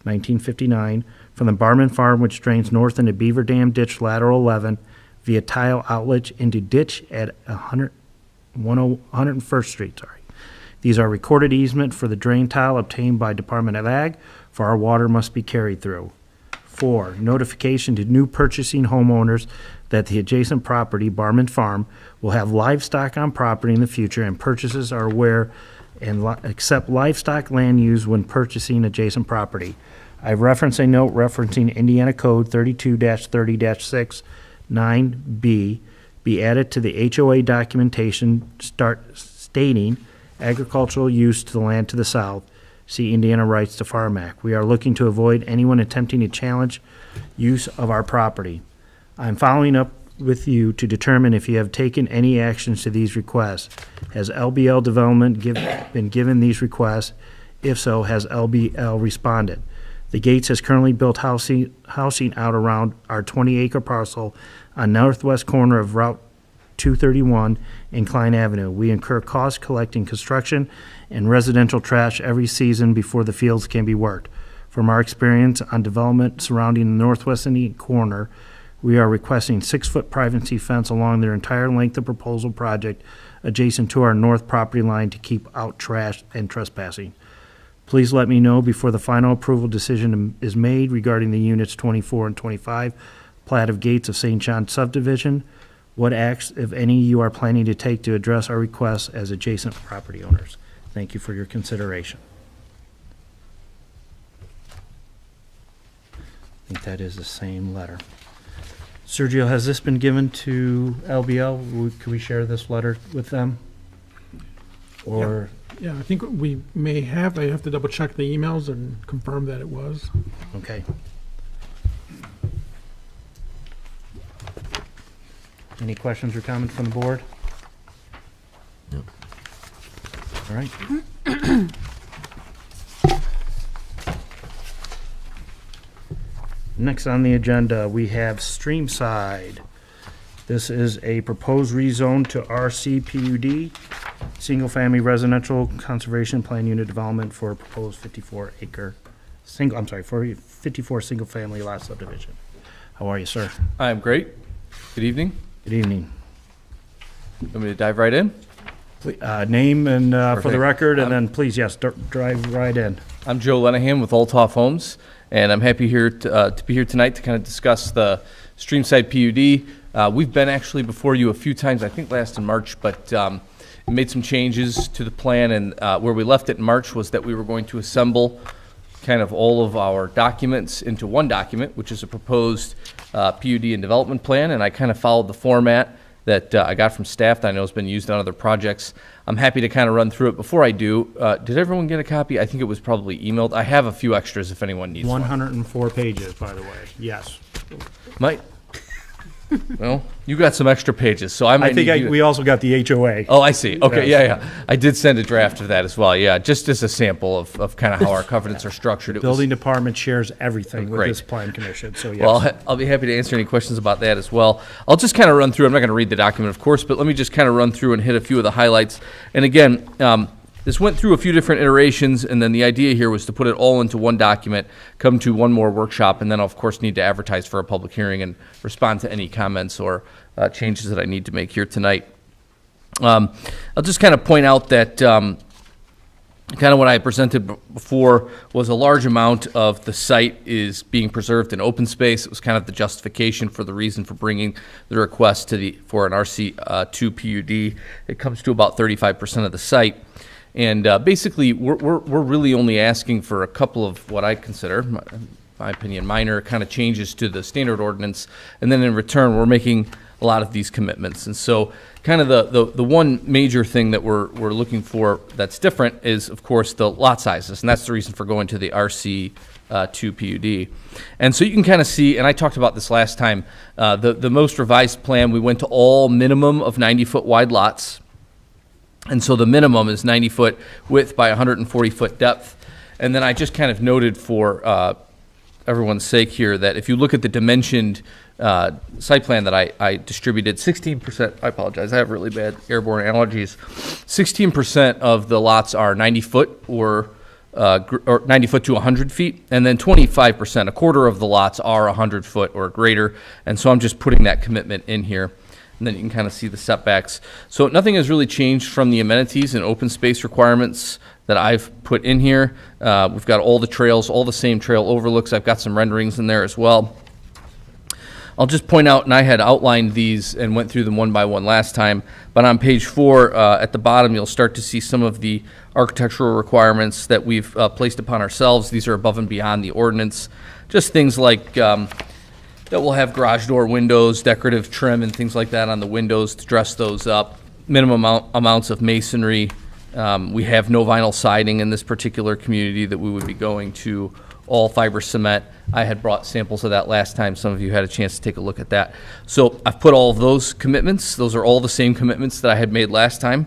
1959, from the Barman Farm, which drains north into Beaver Dam Ditch Lateral 11 via tile outlet into ditch at 101st Street. These are recorded easement for the drain tile obtained by Department of Ag, for our water must be carried through. 4. Notification to new purchasing homeowners that the adjacent property, Barman Farm, will have livestock on property in the future, and purchasers are aware and accept livestock land use when purchasing adjacent property. I've referenced a note referencing Indiana Code 32-30-6 9B be added to the HOA documentation stating agricultural use to the land to the south. See Indiana Rights to Farm Act. We are looking to avoid anyone attempting to challenge use of our property. I'm following up with you to determine if you have taken any actions to these requests. Has LBL Development been given these requests? If so, has LBL responded? The Gates has currently built housing out around our 20-acre parcel on northwest corner of Route 231 and Klein Avenue. We incur costs collecting construction and residential trash every season before the fields can be worked. From our experience on development surrounding the northwest Indian corner, we are requesting 6-foot privacy fence along their entire length of proposal project adjacent to our north property line to keep out trash and trespassing. Please let me know before the final approval decision is made regarding the units 24 and 25, plat of Gates of St. John subdivision. What acts, if any, you are planning to take to address our requests as adjacent property owners. Thank you for your consideration. I think that is the same letter. Sergio, has this been given to LBL? Could we share this letter with them? Or? Yeah, I think we may have. I have to double check the emails and confirm that it was. Okay. Any questions or comments from the board? No. All right. Next on the agenda, we have Streamside. This is a proposed rezone to RC PUD, single-family residential conservation plan unit development for a proposed 54 single-family lot subdivision. How are you, sir? I'm great. Good evening. Good evening. Want me to dive right in? Name and for the Perfect. record, and then please, yes, drive right in. I'm Joe Lenahan with Olthoff Homes, and I'm happy here to be here tonight to kind of discuss the Streamside PUD. We've been actually before you a few times, I think last in March, but made some changes to the plan, and where we left it in March was that we were going to assemble kind of all of our documents into one document, which is a proposed PUD and development plan, and I kind of followed the format that I got from staff that I know has been used on other projects. I'm happy to kind of run through it. Before I do, did everyone get a copy? I think it was probably emailed. I have a few extras if anyone needs one. 104 pages, by the way. Yes. Well, you got some extra pages, so I might need you to- we also got the HOA. Oh, I see. Okay, Yes. yeah. I did send a draft of that as well. Yeah, just as a sample of kind of how our covenants are structured. It was- Building department shares everything with Great. this plan commission, so yes. Well, I'll be happy to answer any questions about that as well. I'll just kind of run through. I'm not going to read the document, of course, but let me just kind of run through and hit a few of the highlights. And again, this went through a few different iterations, and then the idea here was to put it all into one document, come to one more workshop, and then, of course, need to advertise for a public hearing and respond to any comments or changes that I need to make here tonight. I'll just kind of point out that kind of what I presented before was a large amount of the site is being preserved in open space. It was kind of the justification for the reason for bringing the request for an RC2 PUD. It comes to about 35% of the site. And basically, we're really only asking for a couple of what I consider, my opinion, minor kind of changes to the standard ordinance. And then in return, we're making a lot of these commitments. And so kind of the one major thing that we're looking for that's different is, of course, the lot sizes. And that's the reason for going to the RC2 PUD. And so you can kind of see, and I talked about this last time, the most revised plan, we went to all minimum of 90-foot wide lots. And so the minimum is 90-foot width by 140-foot depth. And then I just kind of noted for everyone's sake here that if you look at the dimensioned site plan that I distributed, 16%, I apologize, I have really bad airborne allergies, 16% of the lots are 90 foot or 90 foot to 100 feet, and then 25%, a quarter of the lots are 100 foot or greater, and so I'm just putting that commitment in here. And then you can kind of see the setbacks. So nothing has really changed from the amenities and open space requirements that I've put in here. We've got all the trails, all the same trail overlooks. I've got some renderings in there as well. I'll just point out, and I had outlined these and went through them one by one last time, but on page 4 at the bottom, you'll start to see some of the architectural requirements that we've placed upon ourselves. These are above and beyond the ordinance. Just things like that will have garage door windows, decorative trim and things like that on the windows to dress those up. Minimum amounts of masonry. We have no vinyl siding in this particular community that we would be going to, all fiber cement. I had brought samples of that last time. Some of you had a chance to take a look at that. So I've put all of those commitments. Those are all the same commitments that I had made last time.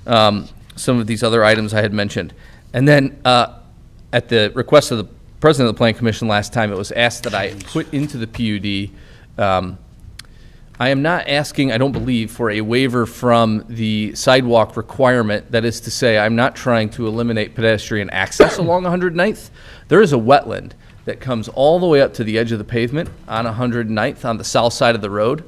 Some of these other items I had mentioned. And then at the request of the President of the Planning Commission last time, it was asked that I put into the PUD. I am not asking, I don't believe, for a waiver from the sidewalk requirement. That is to say, I'm not trying to eliminate pedestrian access along 109th. There is a wetland that comes all the way up to the edge of the pavement on 109th on the south side of the road.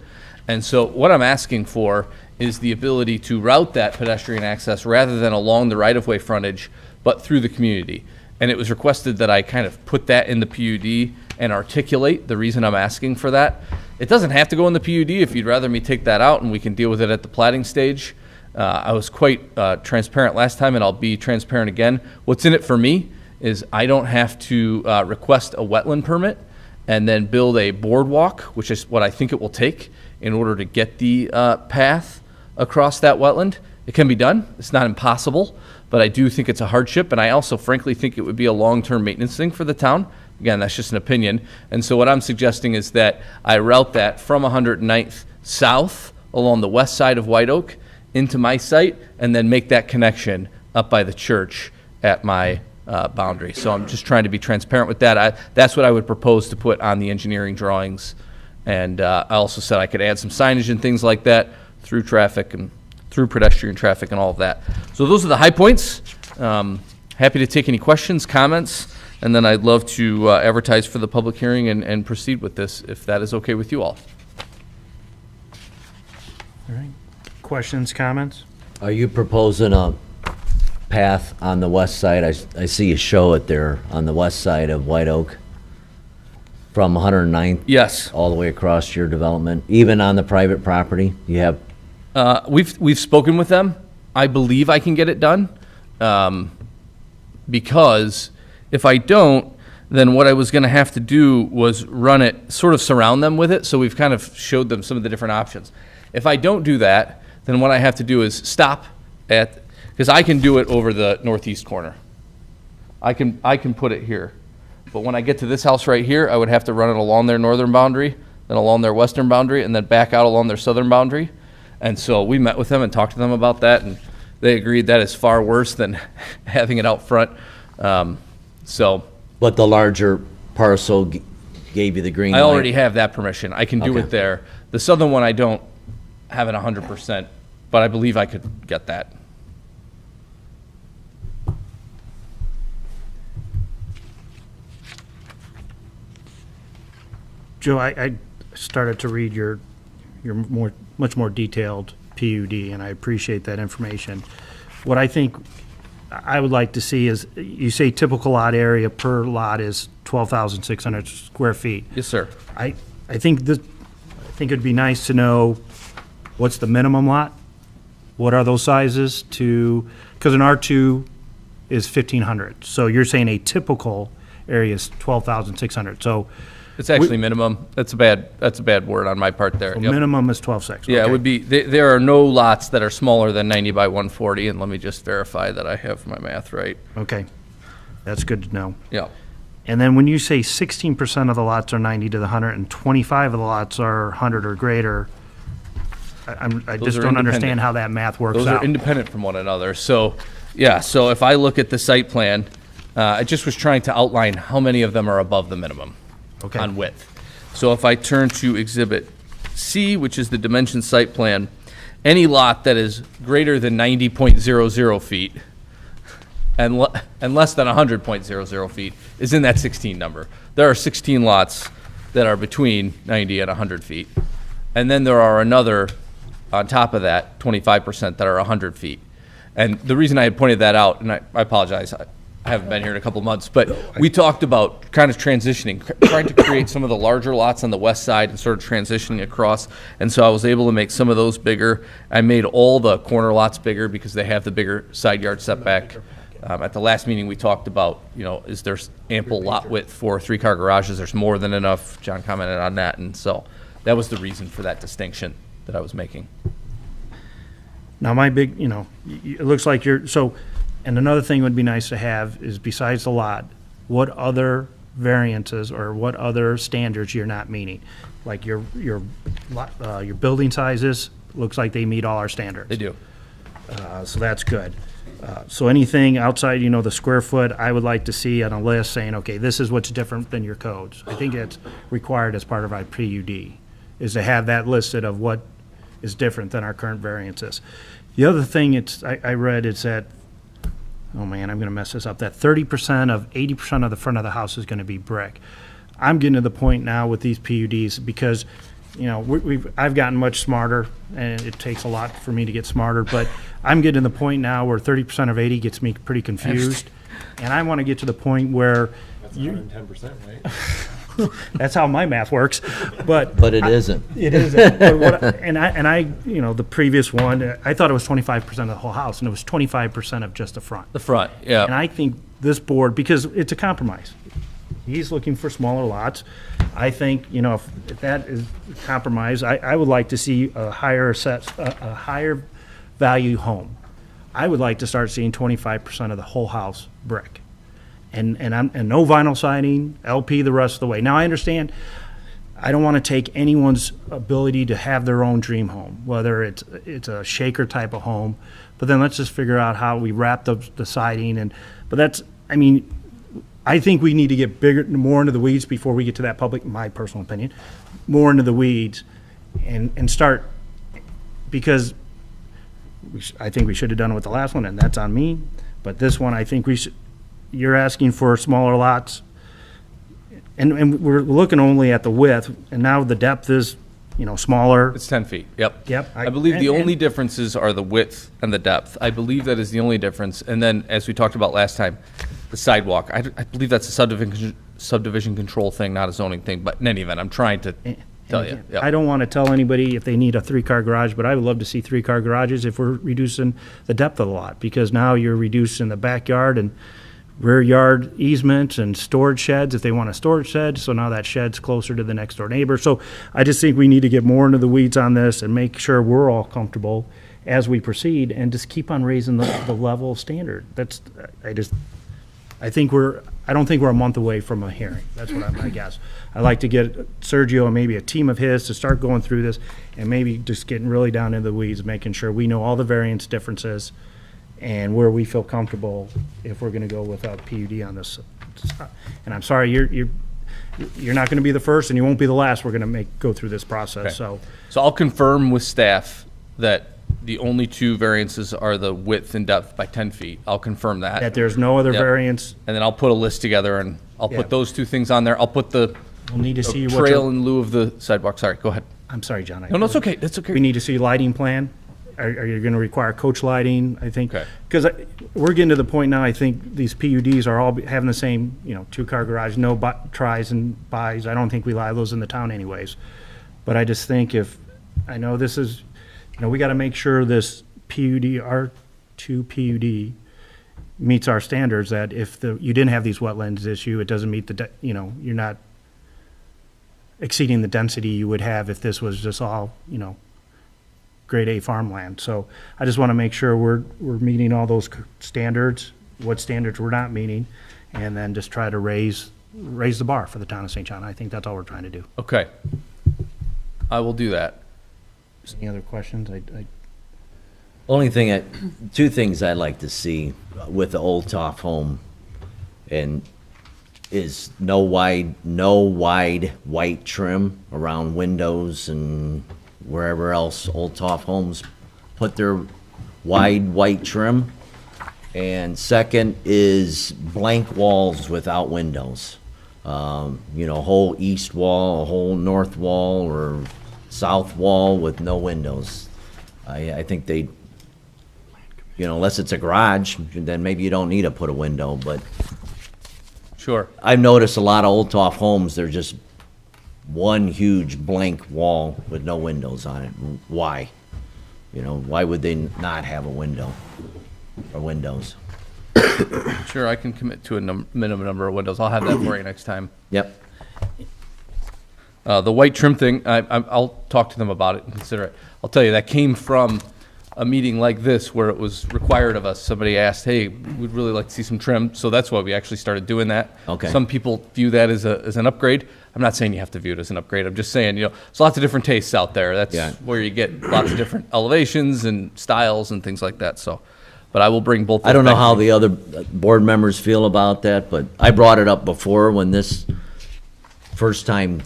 And so what I'm asking for is the ability to route that pedestrian access rather than along the right-of-way frontage, but through the community. And it was requested that I kind of put that in the PUD and articulate the reason I'm asking for that. It doesn't have to go in the PUD if you'd rather me take that out and we can deal with it at the plating stage. I was quite transparent last time, and I'll be transparent again. What's in it for me is I don't have to request a wetland permit and then build a boardwalk, which is what I think it will take in order to get the path across that wetland. It can be done. It's not impossible, but I do think it's a hardship, and I also frankly think it would be a long-term maintenance thing for the town. Again, that's just an opinion. And so what I'm suggesting is that I route that from 109th south along the west side of White Oak into my site, and then make that connection up by the church at my boundary. So I'm just trying to be transparent with that. That's what I would propose to put on the engineering drawings. And I also said I could add some signage and things like that through traffic and through pedestrian traffic and all of that. So those are the high points. Happy to take any questions, comments, and then I'd love to advertise for the public hearing and proceed with this if that is okay with you all. All right. Questions, comments? Are you proposing a path on the west side? I see you show it there on the west side of White Oak from 109th? Yes. All the way across your development, even on the private property? You have we've spoken with them. I believe I can get it done, because if I don't, then what I was going to have to do was run it, sort of surround them with it. So we've kind of showed them some of the different options. If I don't do that, then what I have to do is stop at, because I can do it over the northeast corner. I can put it here. But when I get to this house right here, I would have to run it along their northern boundary, then along their western boundary, and then back out along their southern boundary. And so we met with them and talked to them about that, and they agreed that is far worse than having it out front. But the larger parcel gave you the green light? I already have that permission. I can do Okay. it there. The southern one, I don't have it 100%, but I believe I could get that. Joe, I started to read your much more detailed PUD, and I appreciate that information. What I think I would like to see is, you say typical lot area per lot is 12,600 square feet. Yes, sir. I think it'd be nice to know what's the minimum lot? What are those sizes to, because an R2 is 1,500. So you're saying a typical area is 12,600. So It's actually minimum. That's a bad word on my part there. so Yep. minimum is 12,600. Yeah, it Okay. would be, there are no lots that are smaller than 90 by 140, and let me just verify that I have my math right. Okay. That's good to know. Yeah. And then when you say 16% of the lots are 90 to the 100 and 25 of the lots are 100 or greater, I Those just are don't understand independent. how that math works Those out. are independent from one another. So, yeah, so if I look at the site plan, I just was trying to outline how many of them are above the minimum Okay. on width. So if I turn to Exhibit C, which is the dimension site plan, any lot that is greater than 90.00 feet and less than 100.00 feet is in that 16 number. There are 16 lots that are between 90 and 100 feet. And then there are another, on top of that, 25% that are 100 feet. And the reason I had pointed that out, and I apologize, I haven't been here in a couple months, but we talked about kind of transitioning, trying to create some of the larger lots on the west side and sort of transitioning across. And so I was able to make some of those bigger. I made all the corner lots bigger because they have the bigger side yard setback. At the last meeting, we talked about, is there ample lot width for 3-car garages? There's more than enough. John commented on that, and so that was the reason for that distinction that I was making. Now, my big, it looks like and another thing would be nice to have is, besides the lot, what other variances or what other standards you're not meeting? Like your building sizes, looks like they meet all our standards. They do. So that's good. So anything outside, the square foot, I would like to see on a list saying, okay, this is what's different than your codes. I think it's required as part of our PUD, is to have that listed of what is different than our current variances. The other thing I read is that, oh man, I'm going to mess this up, that 80% of the front of the house is going to be brick. I'm getting to the point now with these PUDs because, I've gotten much smarter, and it takes a lot for me to get smarter, but I'm getting to the point now where 30% of 80 gets me pretty confused. And I want to get to the point where That's 110%, right? that's how my math works, but it isn't. It isn't. But the previous one, I thought it was 25% of the whole house, and it was 25% of just the front. The front, yeah. And I think this board, because it's a compromise, he's looking for smaller lots. I think, if that is a compromise, I would like to see a higher value home. I would like to start seeing 25% of the whole house brick. And no vinyl siding, LP the rest of the way. Now, I understand, I don't want to take anyone's ability to have their own dream home, whether it's a shaker type of home, but then let's just figure out how we wrap the siding I think we need to get more into the weeds before we get to that my personal opinion, more into the weeds and start, because I think we should have done it with the last one, and that's on me, but this one, I think you're asking for smaller lots, and we're looking only at the width, and now the depth is, smaller. It's 10 feet, yep. Yep. I believe the only differences are the width and the depth. I believe that is the only difference. And then, as we talked about last time, the sidewalk. I believe that's a subdivision control thing, not a zoning thing, but in any event, I'm trying to tell you. Yep. I don't want to tell anybody if they need a 3-car garage, but I would love to see 3-car garages if we're reducing the depth of the lot, because now you're reducing the backyard and rear yard easements and storage sheds if they want a storage shed, so now that shed's closer to the next door neighbor. So I just think we need to get more into the weeds on this and make sure we're all comfortable as we proceed, and just keep on raising the level of standard. I don't think we're a month away from a hearing. That's what I guess. I'd like to get Sergio and maybe a team of his to start going through this, and maybe just getting really down into the weeds, making sure we know all the variance differences and where we feel comfortable if we're going to go with a PUD on this. And I'm sorry, you're not going to be the first, and you won't be the last. We're going to go through this process. Okay. So I'll confirm with staff that the only two variances are the width and depth by 10 feet. I'll confirm that. That there's no other Yep. variance. And then I'll put a list together, and I'll Yeah. put those two things on there. I'll put the We'll need to see what trail your- in lieu of the sidewalk. Sorry, go ahead. I'm sorry, John. No, it's okay. That's okay. We need to see lighting plan are you gonna require coach lighting? I think, Okay. because we're getting to the point now, I think these PUDs are all having the same, you know, two-car garage, no tries and buys. I don't think we allow those in the town anyways. But I just think I know this is, you know, we gotta make sure this PUD, R2 PUD meets our standards, that if you didn't have these wetlands issue, it doesn't meet you know, you're not exceeding the density you would have if this was just all, you know, grade A farmland. So I just want to make sure we're meeting all those standards, what standards we're not meeting, and then just try to raise the bar for the town of St. John. I think that's all we're trying to do. Okay. I will do that. Any other questions? Only thing, two things I'd like to see with the Old Toff home, and is no wide white trim around windows and wherever else Old Toff homes put their wide white trim. And second is blank walls without windows. You know, whole east wall, a whole north wall, or south wall with no windows. I think they, you know, unless it's a garage, then maybe you don't need to put a window, but Sure. I've noticed a lot of Old Toff homes, they're just one huge blank wall with no windows on it. Why? You know, why would they not have a window or windows? Sure, I can commit to a minimum number of windows. I'll have that for you next time. Yep. The white trim thing, I'll talk to them about it and consider it. I'll tell you, that came from a meeting like this where it was required of us. Somebody asked, hey, we'd really like to see some trim, so that's why we actually started doing that. Okay. Some people view that as an upgrade. I'm not saying you have to view it as an upgrade. I'm just saying, you know, there's lots of different tastes out there. That's where you get lots of different elevations and styles and things like that, so. But I will bring both. I don't know back how to you. the other board members feel about that, but I brought it up before when this first time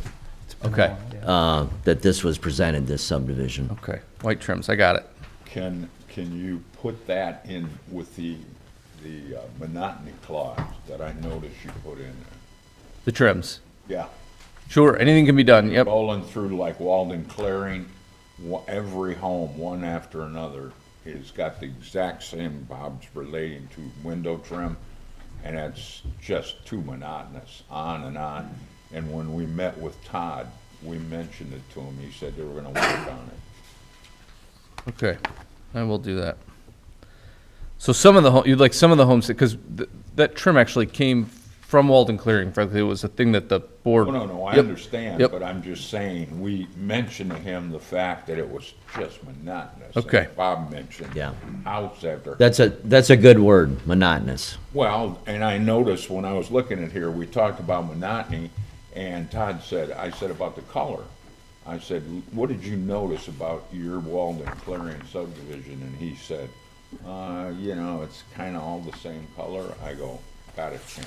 Okay. That this was presented, this subdivision. Okay, white trims, I got it. Can you put that in with the monotony clause that I noticed you put in there? The trims. Yeah. Sure, anything can be done, yep. Rolling through like Walden Clearing, every home, one after another, has got the exact same bobs relating to window trim, and it's just too monotonous, on and on. And when we met with Todd, we mentioned it to him. He said they were gonna work on it. Okay, I will do that. So some of the you'd like some of the homes, because that trim actually came from Walden Clearing, frankly. It was a thing that the board. No, I Yep. understand, Yep. but I'm just saying, we mentioned to him the fact that it was just monotonous. Okay. And Bob mentioned Yeah. house after. That's a good word, monotonous. Well, and I noticed when I was looking at here, we talked about monotony, and Todd said, I said about the color. I said, what did you notice about your Walden Clearing subdivision? And he said, you know, it's kind of all the same color. I go, gotta change.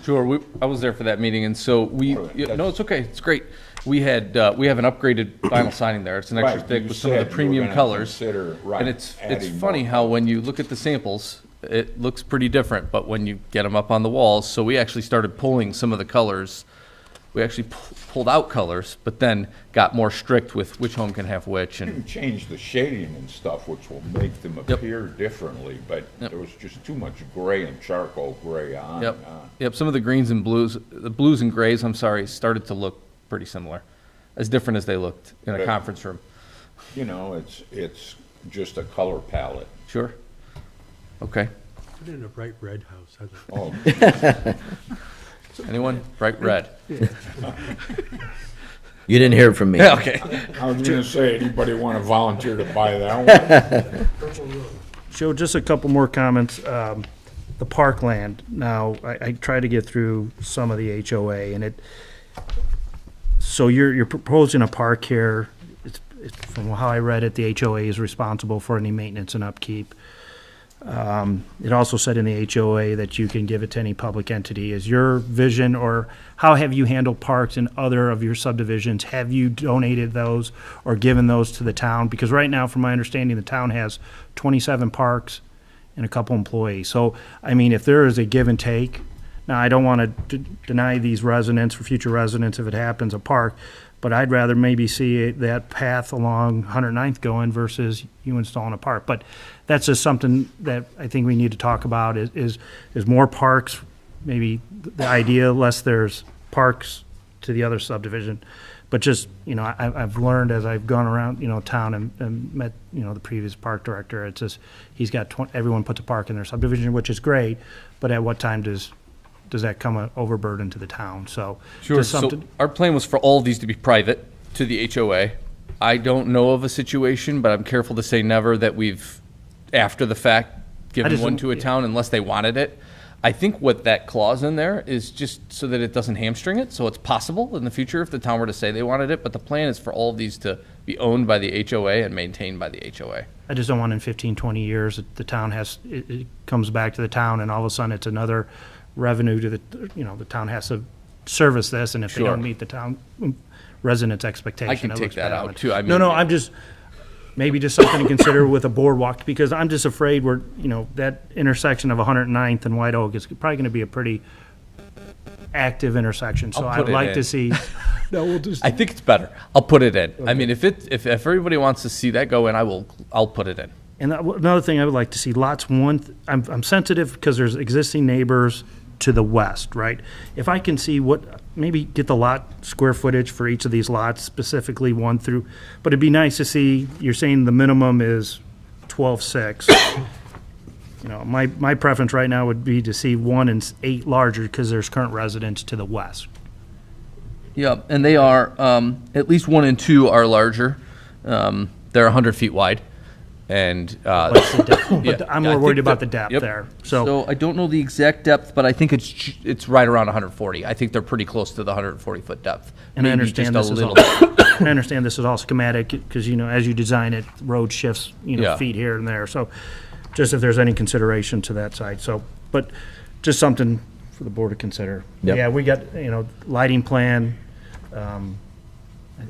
Sure, I was there for that meeting, and so no, it's okay, it's great. We have an upgraded vinyl siding there. It's an extra Right, thick you with some of said the you were premium gonna colors. consider, right, And it's adding funny more how when you look at the samples, it looks pretty different, but when you get them up on the walls, so we actually started pulling some of the colors. We actually pulled out colors, but then got more strict with which home can have which. You And can change the shading and stuff, which will make them appear differently, but there was just too much gray and charcoal gray on Yep, and on. yep, some of the greens and blues, the blues and grays, I'm sorry, started to look pretty similar, as different as they looked in a But- conference room. You know, it's just a color palette. Sure. Okay. Put in a bright red house. How's that? Oh. Anyone? Bright red. You didn't hear it from me. Okay. I was gonna say, anybody want to volunteer to buy that one? Joe, just a couple more comments. The parkland, now, I tried to get through some of the HOA, and so you're proposing a park here. It's from how I read it, the HOA is responsible for any maintenance and upkeep. It also said in the HOA that you can give it to any public entity. Is your vision, or how have you handled parks in other of your subdivisions? Have you donated those or given those to the town? Because right now, from my understanding, the town has 27 parks and a couple employees. So, I mean, if there is a give and take, now I don't want to deny these residents or future residents, if it happens, a park, but I'd rather maybe see that path along 109th going versus you installing a park. But that's just something that I think we need to talk about is more parks, maybe the idea, less there's parks to the other subdivision. But just, I've learned as I've gone around, town and met, the previous park director, it's just, he's got, everyone puts a park in their subdivision, which is great, but at what time does that come an overburden to the town? So, Sure, just so something, our plan was for all of these to be private to the HOA. I don't know of a situation, but I'm careful to say never, that we've, after the fact, given just one don't- to a town unless they wanted it. I think what that clause in there is just so that it doesn't hamstring it, so it's possible in the future if the town were to say they wanted it, but the plan is for all of these to be owned by the HOA and maintained by the HOA. I just don't want in 15, 20 years, that the town it comes back to the town and all of a sudden it's another revenue to the town has to service this, and if they Sure. don't meet the town residents' expectation, I can it take looks that bad out, on it. too. I No, mean- I'm just, maybe just something to consider with a boardwalk, because I'm just afraid that intersection of 109th and White Oak is probably gonna be a pretty active intersection, so I'll put I'd it like in. to see. No, we'll just. I think it's better. I'll put it in. I mean, if everybody wants to see that go in, I'll put it in. And another thing I would like to see, lots one, I'm sensitive because there's existing neighbors to the west, right? If I can see maybe get the lot square footage for each of these lots, specifically 1 through, but it'd be nice to see, you're saying the minimum is 12.6. My preference right now would be to see 1 and 8 larger because there's current residents to the west. Yeah, and they are, at least 1 and 2 are larger. They're 100 feet wide. And, What's the depth? yeah, But I'm I more think worried about that- the depth yep. there. So I don't know the exact depth, but I think it's right around 140. I think they're pretty close to the 140-foot depth. And I Maybe understand just a this is little. all, I understand this is all schematic, because, as you design it, road shifts, Yeah. feet here and there, so just if there's any consideration to that side, so, but just something for the board to consider. Yep. Yeah, we got, lighting plan,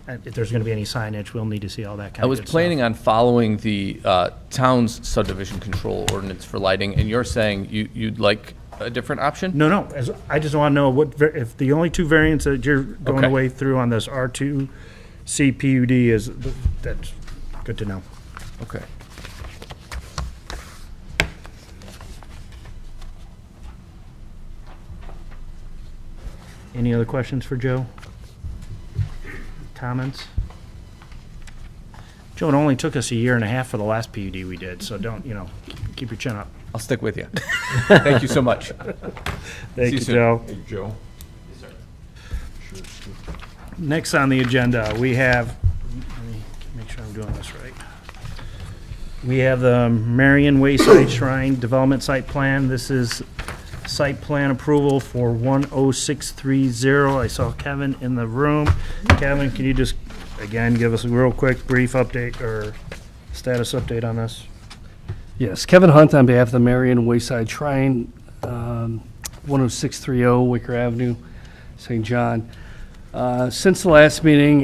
if there's gonna be any signage, we'll need to see all that kind I of was good stuff. planning on following the town's subdivision control ordinance for lighting, and you're saying you'd like a different option? No, I just wanna know if the only 2 variants that you're going Okay. away through on this R2 CPUD is, that's good to know. Okay. Any other questions for Joe? Comments? Joe, it only took us a year and a half for the last PUD we did, so don't, keep your chin up. I'll stick with you. Thank you so much. Thank you you, soon. Joe. Hey, Joe? Next on the agenda, we have, let me make sure I'm doing this right. We have the Marion Wayside Shrine Development Site Plan. This is site plan approval for 10630. I saw Kevin in the room. Kevin, can you just, again, give us a real quick, brief update or status update on this? Yes, Kevin Hunt on behalf of the Marion Wayside Shrine, 10630 Wicker Avenue, St. John. Since the last meeting,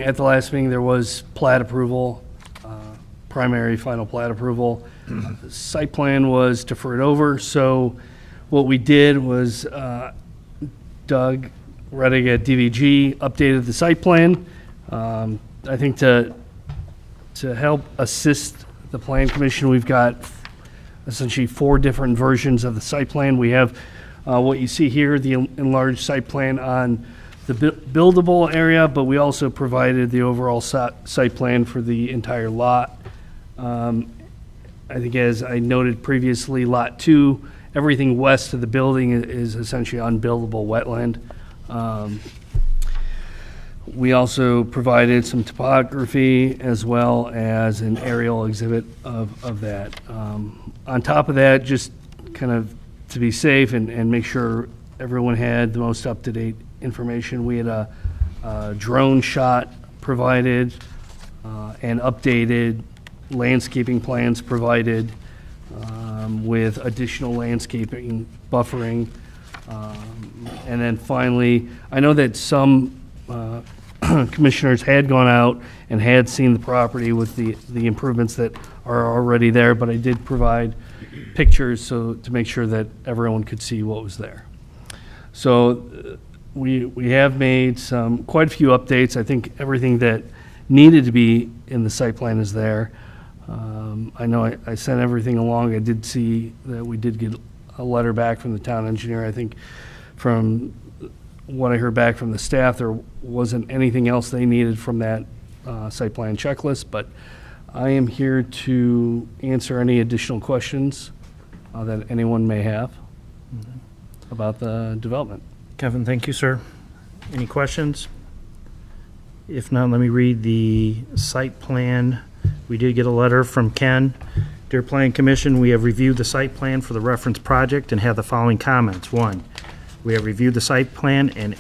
there was plat approval, primary final plat approval. The site plan was deferred over, so what we did was Doug Reddick at DVG updated the site plan. I think to help assist the Plan Commission, we've got essentially 4 different versions of the site plan. We have what you see here, the enlarged site plan on the buildable area, but we also provided the overall site plan for the entire lot. I think as I noted previously, Lot 2, everything west of the building is essentially unbuildable wetland. We also provided some topography as well as an aerial exhibit of that. On top of that, just kind of to be safe and make sure everyone had the most up-to-date information, we had a drone shot provided and updated landscaping plans provided with additional landscaping buffering. And then finally, I know that some commissioners had gone out and had seen the property with the improvements that are already there, but I did provide pictures to make sure that everyone could see what was there. So we have made quite a few updates. I think everything that needed to be in the site plan is there. I know I sent everything along. I did see that we did get a letter back from the town engineer. I think from what I heard back from the staff, there wasn't anything else they needed from that site plan checklist, but I am here to answer any additional questions that anyone may have about the development. Kevin, thank you, sir. Any questions? If not, let me read the site plan. We did get a letter from Ken. Dear Planning Commission, we have reviewed the site plan for the reference project and have the following comments. 1, we have reviewed the site plan and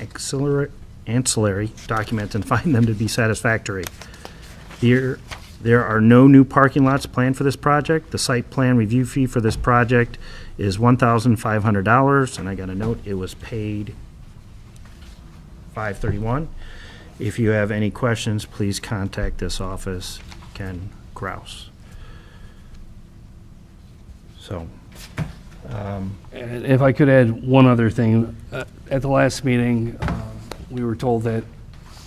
ancillary documents and find them to be satisfactory. There are no new parking lots planned for this project. The site plan review fee for this project is $1,500, and I got a note, it was paid $531. If you have any questions, please contact this office, Ken Kraus. So, and if I could add one other thing, at the last meeting, we were told that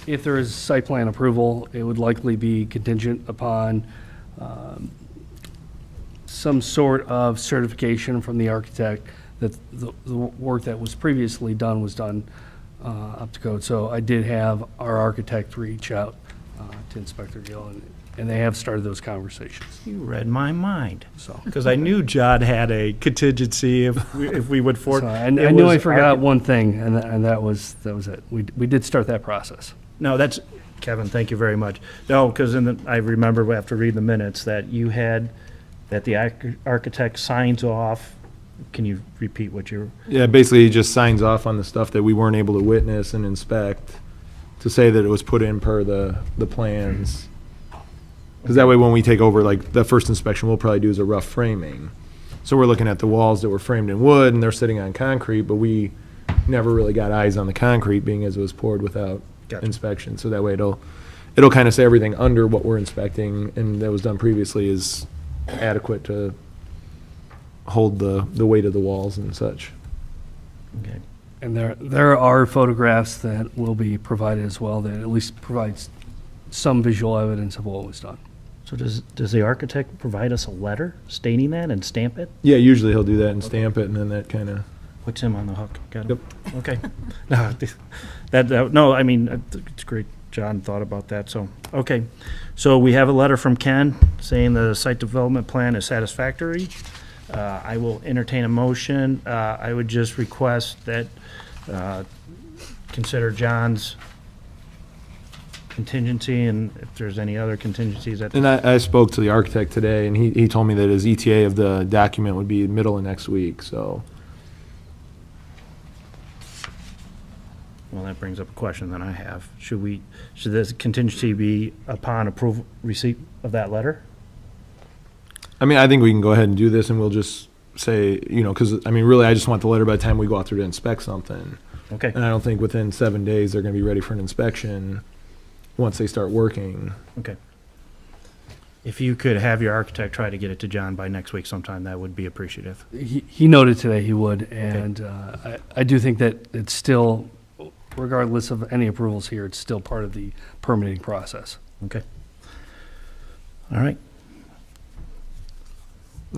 if there is site plan approval, it would likely be contingent upon some sort of certification from the architect that the work that was previously done was done up to code. So I did have our architect reach out to Inspector Gill, and they have started those conversations. you read my mind. So, Because I knew John had a contingency if we would forward. so I knew I forgot one thing, and that was it. We did start that process. No, that's, Kevin, thank you very much. No, because I remember after reading the minutes that you had, that the architect signs off. Can you repeat what you're? Yeah, basically he just signs off on the stuff that we weren't able to witness and inspect to say that it was put in per the plans. Because that way when we take over, like, the first inspection we'll probably do is a rough framing. So we're looking at the walls that were framed in wood and they're sitting on concrete, but we never really got eyes on the concrete being as it was poured without Gotcha. inspection. So that way it'll kind of say everything under what we're inspecting and that was done previously is adequate to hold the weight of the walls and such. Okay. And there are photographs that will be provided as well that at least provides some visual evidence of what was done. So does the architect provide us a letter stating that and stamp it? Yeah, usually he'll do that and stamp it and then that kind of. Puts him on the hook. Got him. Yep. Okay. No, no, I mean, it's great John thought about that, so, okay. So we have a letter from Ken saying the site development plan is satisfactory. I will entertain a motion. I would just request that consider John's contingency, and if there's any other contingencies that. And I spoke to the architect today, and he told me that his ETA of the document would be middle of next week, so. Well, that brings up a question that I have. Should this contingency be upon approval, receipt of that letter? I mean, I think we can go ahead and do this, and we'll just say, because, I mean, really, I just want the letter by the time we go out there to inspect something. Okay. And I don't think within 7 days they're going to be ready for an inspection once they start working. Okay. If you could have your architect try to get it to John by next week sometime, that would be appreciative. He noted today he would, and I do think that it's still, regardless of any approvals here, it's still part of the permitting process. Okay. All right.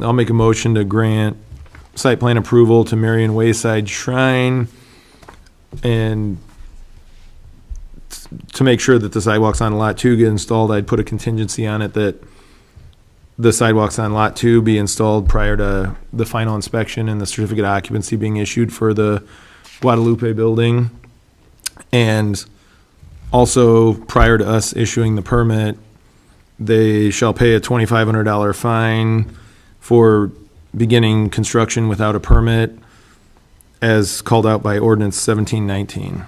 I'll make a motion to grant site plan approval to Marion Wayside Shrine and to make sure that the sidewalks on Lot 2 get installed. I'd put a contingency on it that the sidewalks on Lot 2 be installed prior to the final inspection and the certificate of occupancy being issued for the Guadalupe building. And also, prior to us issuing the permit, they shall pay a $2,500 fine for beginning construction without a permit as called out by ordinance 1719.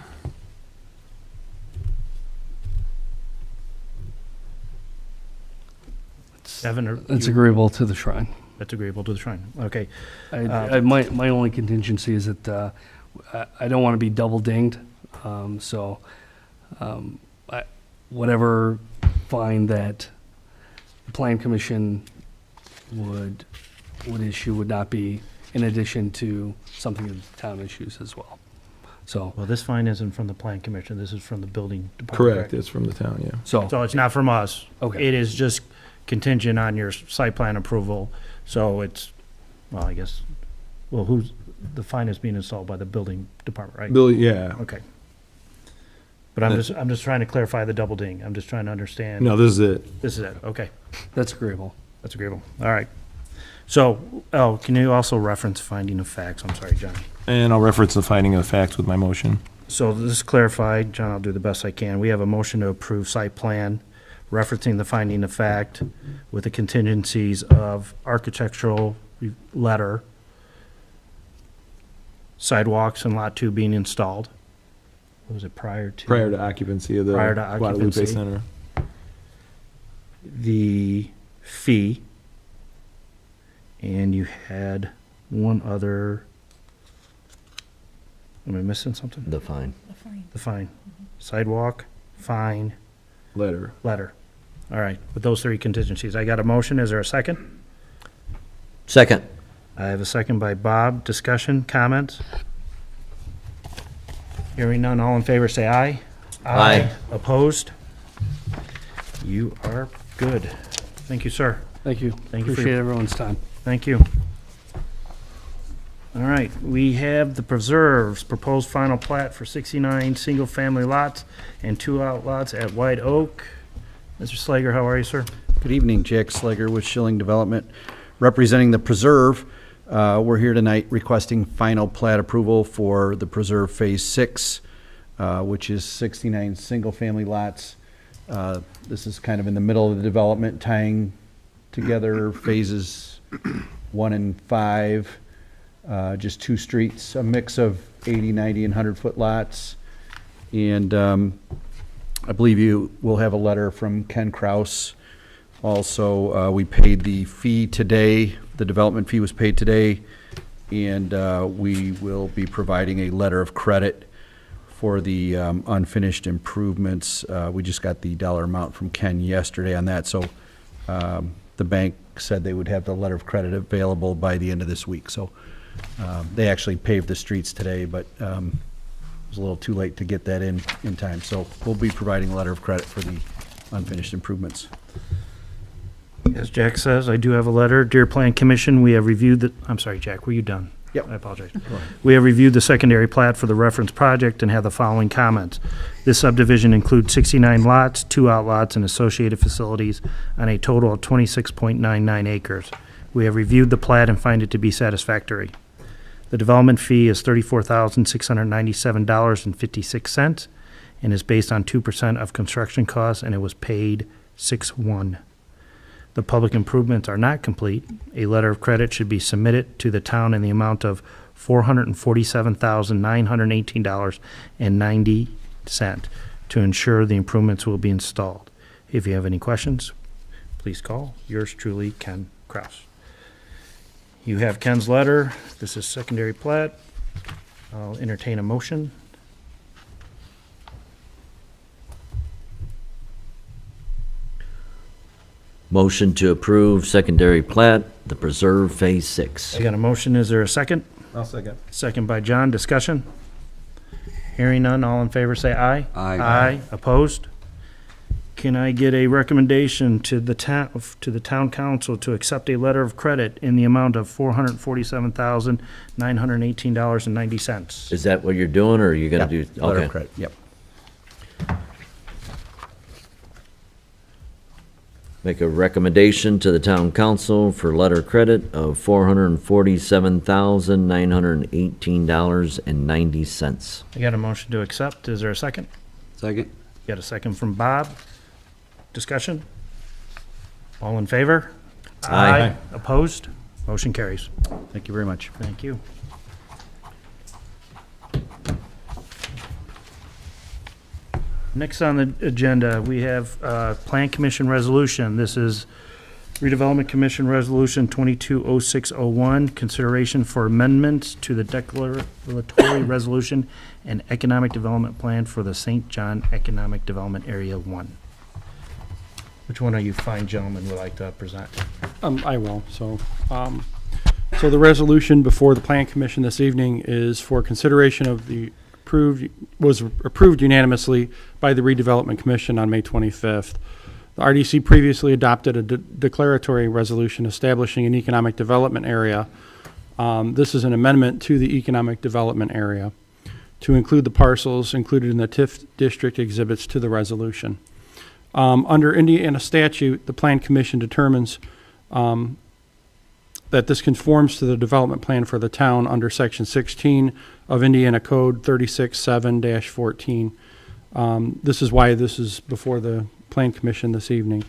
It's agreeable to the shrine. That's agreeable to the shrine. Okay. My only contingency is that I don't want to be double dinged. Whatever fine that the Plan Commission would issue would not be in addition to something that the town issues as well. So, Well, this fine isn't from the plan commission, this is from the building department. Correct, it's from the town, yeah. so, So it's not from us. Okay. It is just contingent on your site plan approval, so it's, well, I guess, well, the fine is being installed by the building department, right? Bill, yeah. Okay. But I'm just trying to clarify the double ding. I'm just trying to understand. No, this is it. This is it, okay. that's agreeable. That's agreeable. All right. So, can you also reference finding of facts? I'm sorry, John. And I'll reference the finding of facts with my motion. So this is clarified. John, I'll do the best I can. We have a motion to approve site plan referencing the finding of fact with the contingencies of architectural letter, sidewalks in Lot 2 being installed. What was it, prior to? Prior to occupancy of the Prior to Guadalupe occupancy. Center. The fee. And you had one other, am I missing something? The fine. The fine. Sidewalk, fine, Letter. letter. All right, with those three contingencies. I got a motion. Is there a second? Second. I have a second by Bob. Discussion, comments? Hearing none, all in favor say aye. Aye. Opposed? You are good. Thank you, sir. Thank you. Thank you for Appreciate your- everyone's time. Thank you. All right, we have the preserves, proposed final plat for 69 single-family lots and 2 outlots at White Oak. Mr. Slager, how are you, sir? Good evening, Jack Slager with Schilling Development, representing the Preserve. We're here tonight requesting final plat approval for the Preserve Phase 6, which is 69 single-family lots. This is kind of in the middle of the development, tying together phases 1 and 5, just 2 streets, a mix of 80, 90, and 100-foot lots. And I believe you will have a letter from Ken Kraus. Also, we paid the fee today. The development fee was paid today, and we will be providing a letter of credit for the unfinished improvements. We just got the dollar amount from Ken yesterday on that, so the bank said they would have the letter of credit available by the end of this week. So they actually paved the streets today, but it was a little too late to get that in time. So we'll be providing a letter of credit for the unfinished improvements. As Jack says, I do have a letter. Dear Plan Commission, we have reviewed the, I'm sorry, Jack, were you done? Yep. I apologize. We have reviewed the secondary plat for the reference project and have the following comments. This subdivision includes 69 lots, 2 outlots, and associated facilities on a total of 26.99 acres. We have reviewed the plat and find it to be satisfactory. The development fee is $34,697.56 and is based on 2% of construction costs, and it was paid 6/1. The public improvements are not complete. A letter of credit should be submitted to the town in the amount of $447,918.90 to ensure the improvements will be installed. If you have any questions, please call. Yours truly, Ken Kraus. You have Ken's letter. This is secondary plat. I'll entertain a motion. Motion to approve secondary plat, the Preserve Phase 6. I got a motion. Is there a second? I'll second. Second by John. Discussion? Hearing none. All in favor say aye. Aye. Aye. Opposed? Can I get a recommendation to the town council to accept a letter of credit in the amount of $447,918.90? Is that what you're doing, or are you gonna do? Letter Okay. of credit, yep. Make a recommendation to the town council for letter of credit of $447,918.90. I got a motion to accept. Is there a second? Second? Got a second from Bob. Discussion? All in favor? Aye. Opposed? Motion carries. Thank you very much. Thank you. Next on the agenda, we have Plan Commission Resolution. This is Redevelopment Commission Resolution 220601, consideration for amendments to the declaratory resolution and economic development plan for the St. John Economic Development Area 1. Which one of you fine gentlemen would like to present? I will. So the resolution before the Plan Commission this evening is for consideration of the was approved unanimously by the Redevelopment Commission on May 25th. The RDC previously adopted a declaratory resolution establishing an economic development area. This is an amendment to the economic development area to include the parcels included in the TIF district exhibits to the resolution. Under Indiana statute, the Plan Commission determines that this conforms to the development plan for the town under Section 16 of Indiana Code 36-7-14. This is why this is before the Plan Commission this evening.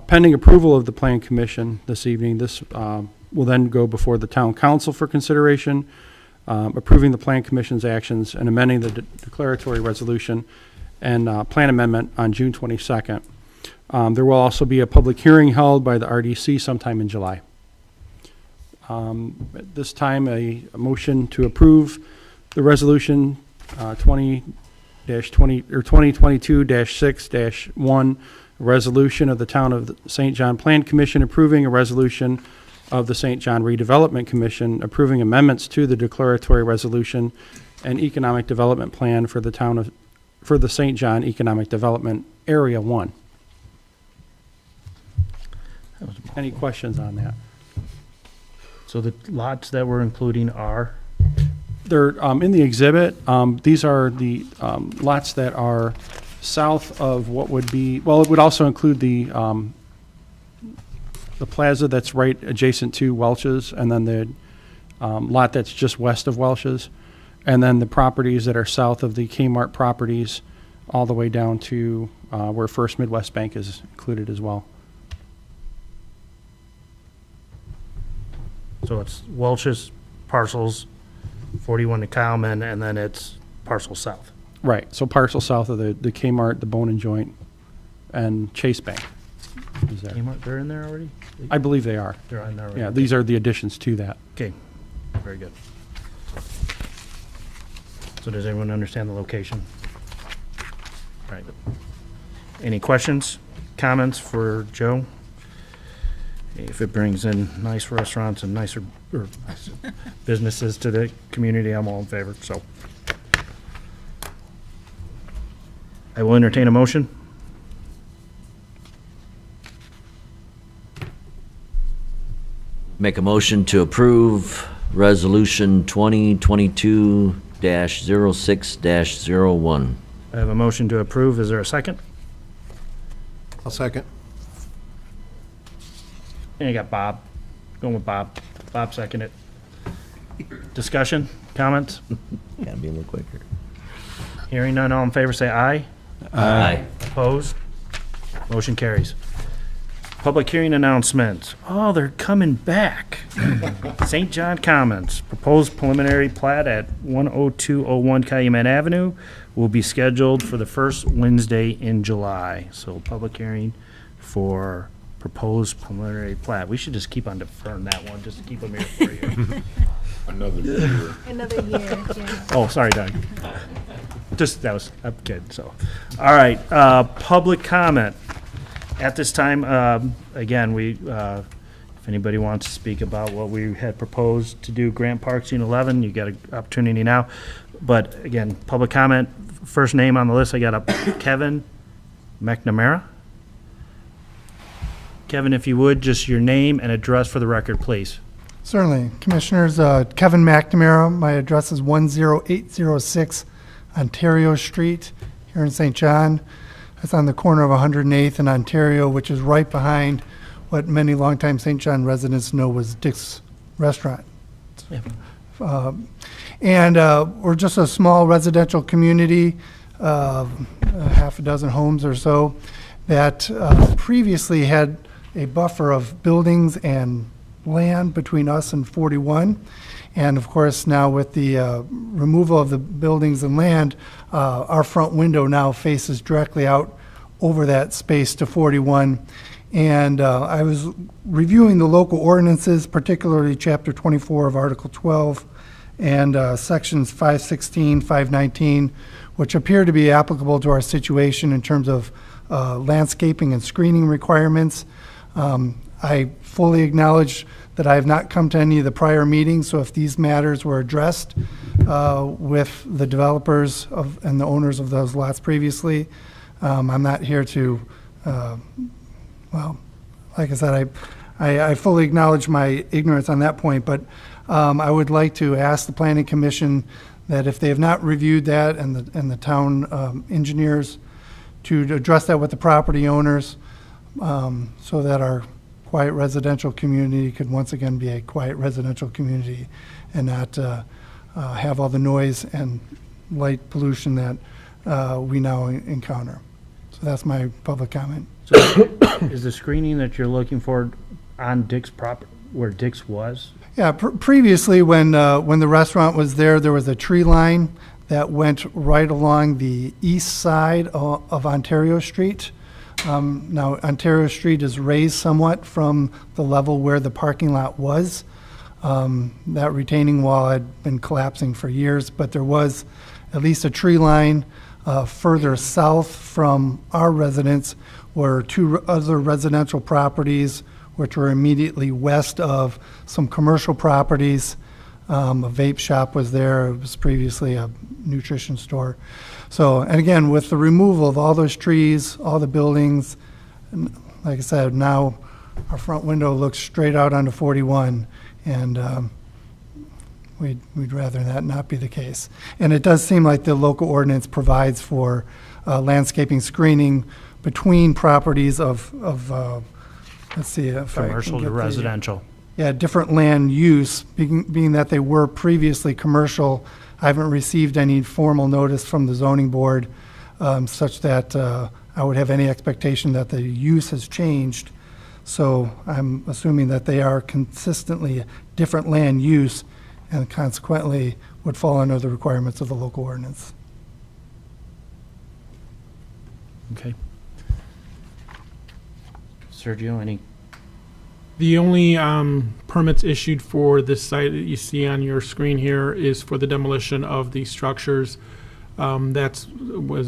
Pending approval of the Plan Commission this evening, this will then go before the Town Council for consideration, approving the Plan Commission's actions and amending the declaratory resolution and plan amendment on June 22nd. There will also be a public hearing held by the RDC sometime in July. At this time, a motion to approve the resolution 2022-6-1, resolution of the Town of St. John Plan Commission approving a resolution of the St. John Redevelopment Commission approving amendments to the declaratory resolution and economic development plan for the St. John Economic Development Area 1. Any questions on that? So the lots that we're including are? They're in the exhibit. These are the lots that are south of what would be, well, it would also include the plaza that's right adjacent to Welch's, and then the lot that's just west of Welch's, and then the properties that are south of the Kmart properties all the way down to where First Midwest Bank is included as well. So it's Welch's parcels, 41 to Cowman, and then it's parcel south. Right, so parcel south of the Kmart, the Bone and Joint, and Chase Bank is there. Kmart, they're in there already? I believe they are. They're on there already. Yeah, these are the additions to that. Okay, very good. So does everyone understand the location? All right. Any questions, comments for Joe? If it brings in nice restaurants and nicer businesses to the community, I'm all in favor, so. I will entertain a motion. Make a motion to approve Resolution 2022-06-01. I have a motion to approve. Is there a second? I'll second. And you got Bob. Going with Bob. Bob seconded it. Discussion? Comments? Gotta be a little quicker. Hearing none, all in favor say aye. Aye. Opposed? Motion carries. Public hearing announcements. Oh, they're coming back. St. John Commons, proposed preliminary plat at 10201 Calumet Avenue will be scheduled for the first Wednesday in July. So public hearing for proposed preliminary plat. We should just keep on deferring that one, just to keep them here for you. Another year. Another year, yeah. Oh, sorry, Doug. Just, that was, I'm kidding, so. All right, public comment. At this time, again, if anybody wants to speak about what we had proposed to do, Grant Park Scene 11, you got an opportunity now. But again, public comment, first name on the list, I got a Kevin McNamara. Kevin, if you would, just your name and address for the record, please. Certainly. Commissioners, Kevin McNamara. My address is 10806 Ontario Street here in St. John. That's on the corner of 108th and Ontario, which is right behind what many longtime St. John residents know was Dick's Restaurant. Yeah. We're just a small residential community, half a dozen homes or so, that previously had a buffer of buildings and land between us and 41. And of course, now with the removal of the buildings and land, our front window now faces directly out over that space to 41. And I was reviewing the local ordinances, particularly Chapter 24 of Article 12 and Sections 516, 519, which appear to be applicable to our situation in terms of landscaping and screening requirements. I fully acknowledge that I have not come to any of the prior meetings, so if these matters were addressed, with the developers of, and the owners of those lots previously. I'm not here to, well, like I said, I fully acknowledge my ignorance on that point, but I would like to ask the planning commission that if they have not reviewed that and the town engineers, to address that with the property owners, so that our quiet residential community could once again be a quiet residential community and not have all the noise and light pollution that we now encounter. So that's my public comment. So is the screening that you're looking for on Dick's property, where Dick's was? Yeah, previously, when the restaurant was there, there was a tree line that went right along the east side of Ontario Street. Now, Ontario Street is raised somewhat from the level where the parking lot was. That retaining wall had been collapsing for years, but there was at least a tree line further south from our residence were two other residential properties which were immediately west of some commercial properties. A vape shop was there. It was previously a nutrition store. So, and again, with the removal of all those trees, all the buildings, and like I said, now our front window looks straight out onto 41, and we'd rather that not be the case. And it does seem like the local ordinance provides for landscaping screening between properties of let's see if I can Commercial get to the- residential. Yeah, different land use, being that they were previously commercial. I haven't received any formal notice from the zoning board such that I would have any expectation that the use has changed. So I'm assuming that they are consistently different land use and consequently would fall under the requirements of the local ordinance. Okay. Sergio, any? The only permits issued for this site that you see on your screen here is for the demolition of the structures. That's what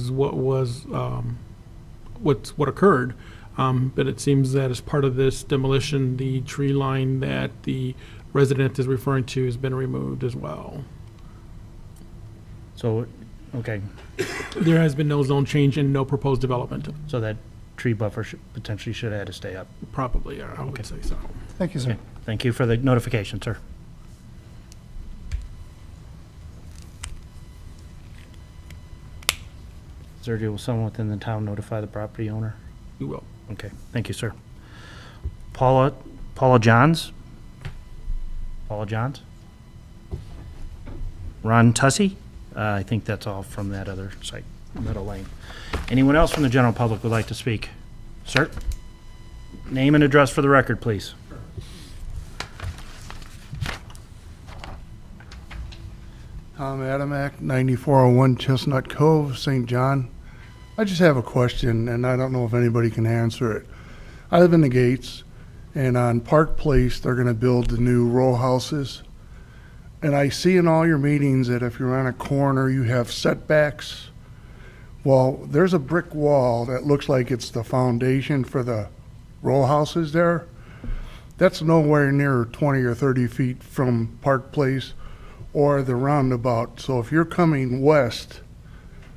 occurred. But it seems that as part of this demolition, the tree line that the resident is referring to has been removed as well. So, okay, There has been no zone change and no proposed development. so that tree buffer potentially should have had to stay up. Probably, I Okay. would say so. Thank you, sir. Okay. Thank you for the notification, sir. Sergio, will someone within the town notify the property owner? We will. Okay, thank you, sir. Paula Johns? Paula Johns? Ron Tussey? I think that's all from that other site, Meadow Lane. Anyone else from the general public would like to speak? Sir? Name and address for the record, please. Tom Adamak, 9401 Chestnut Cove, St. John. I just have a question, and I don't know if anybody can answer it. I live in the Gates, and on Park Place, they're going to build the new row houses. And I see in all your meetings that if you're on a corner, you have setbacks. Well, there's a brick wall that looks like it's the foundation for the row houses there. That's nowhere near 20 or 30 feet from Park Place or the roundabout. So if you're coming west,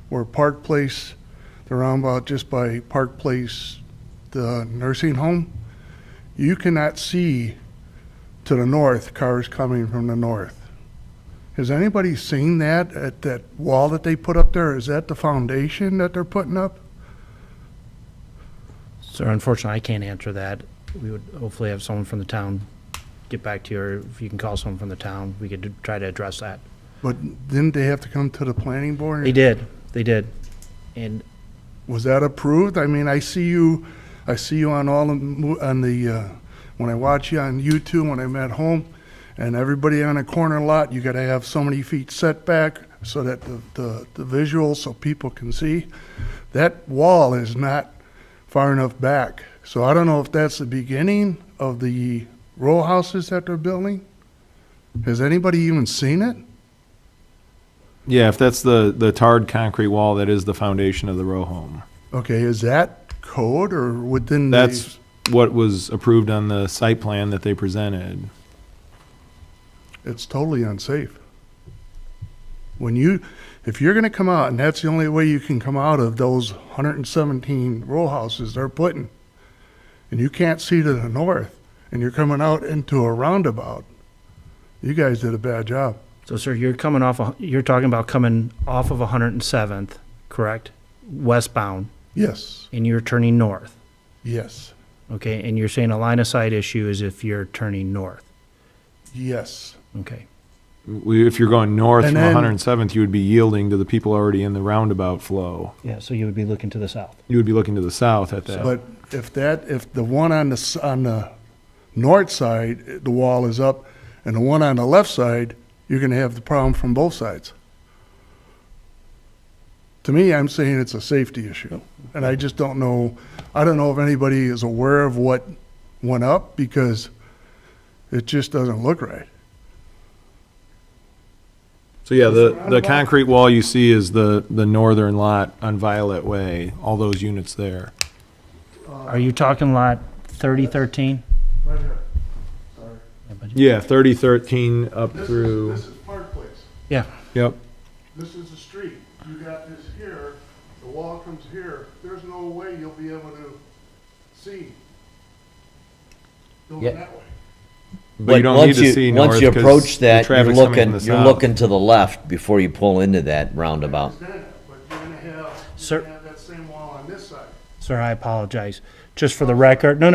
where Park Place, the roundabout just by Park Place, the nursing home, you cannot see to the north cars coming from the north. Has anybody seen that at that wall that they put up there? Is that the foundation that they're putting up? Sir, unfortunately, I can't answer that. We would hopefully have someone from the town get back to you, or if you can call someone from the town, we could try to address that. But didn't they have to come to the planning board? They did. And Was that approved? I mean, I see you on all the, when I watch you on YouTube, when I'm at home, and everybody on a corner lot, you gotta have so many feet setback so that the visual, so people can see. That wall is not far enough back. So I don't know if that's the beginning of the row houses that they're building. Has anybody even seen it? Yeah, if that's the tarred concrete wall, that is the foundation of the row home. Okay, is that code or within That's what was approved on the site plan that they presented. It's totally unsafe. If you're gonna come out, and that's the only way you can come out of those 117 row houses they're putting, and you can't see to the north, and you're coming out into a roundabout, you guys did a bad job. So, sir, you're talking about coming off of 107th, correct? Westbound, Yes, and you're turning north, yes, okay? And you're saying a line of sight issue is if you're turning north, yes. okay? If you're going north And from then- 107th, you would be yielding to the people already in the roundabout flow. Yeah, so you would be looking to the south. You would be looking to the south at that. But if the one on the north side, the wall is up, and the one on the left side, you're gonna have the problem from both sides. To me, I'm saying it's a safety issue, and I just don't know, I don't know if anybody is aware of what went up, because it just doesn't look right. So yeah, the concrete wall you see is the northern lot on Violet Way, all those units there. Are you talking lot 3013? Right here, sorry. Yeah, 3013 up through, This is Park Place. Yeah. yep. This is the street. You got this here, the wall comes here. There's no way you'll be able to see going Yeah. that way. But you don't need to see north Once you 'cause approach the that, you're traffic's coming from looking, the you're south. looking to the left before you pull into that roundabout. But you're gonna have, Sir- that same wall on this side. Sir, I apologize. Just for the record, no,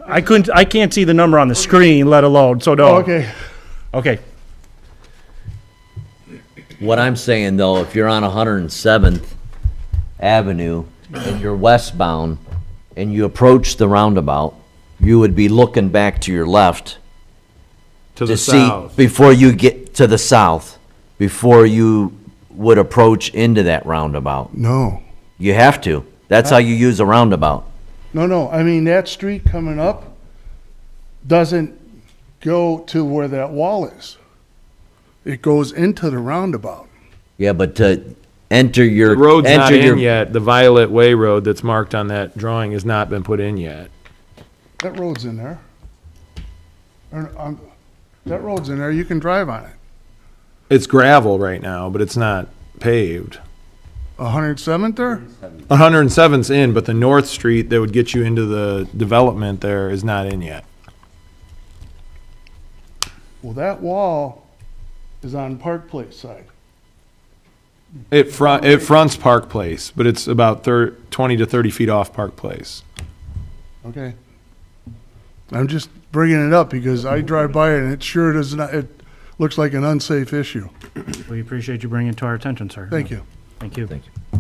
I can't see the number on the screen, let alone, so no. Oh, okay. Okay, What I'm saying though, if you're on 107th Avenue and you're westbound and you approach the roundabout, you would be looking back to your left To the see south. before you get to the south, before you would approach into that roundabout. No. You have to. That's how you use a roundabout. No, I mean, that street coming up doesn't go to where that wall is. It goes into the roundabout. Yeah, but to enter your The road's not enter your in yet. The Violet Way road that's marked on that drawing has not been put in yet. That road's in there. That road's in there, you can drive on it. It's gravel right now, but it's not paved. 107th there? 107th's in, but the North Street that would get you into the development there is not in yet. Well, that wall is on Park Place side. It fronts Park Place, but it's about 20 to 30 feet off Park Place. Okay. I'm just bringing it up because I drive by it and it sure does not, it looks like an unsafe issue. we appreciate you bringing it to our attention, sir. Thank you. Thank you. Thank you.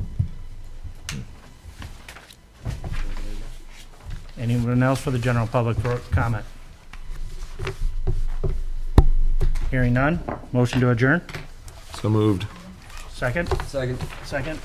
Anyone else for the general public for comment? Hearing none, motion to adjourn? So moved. Second? Second. Second.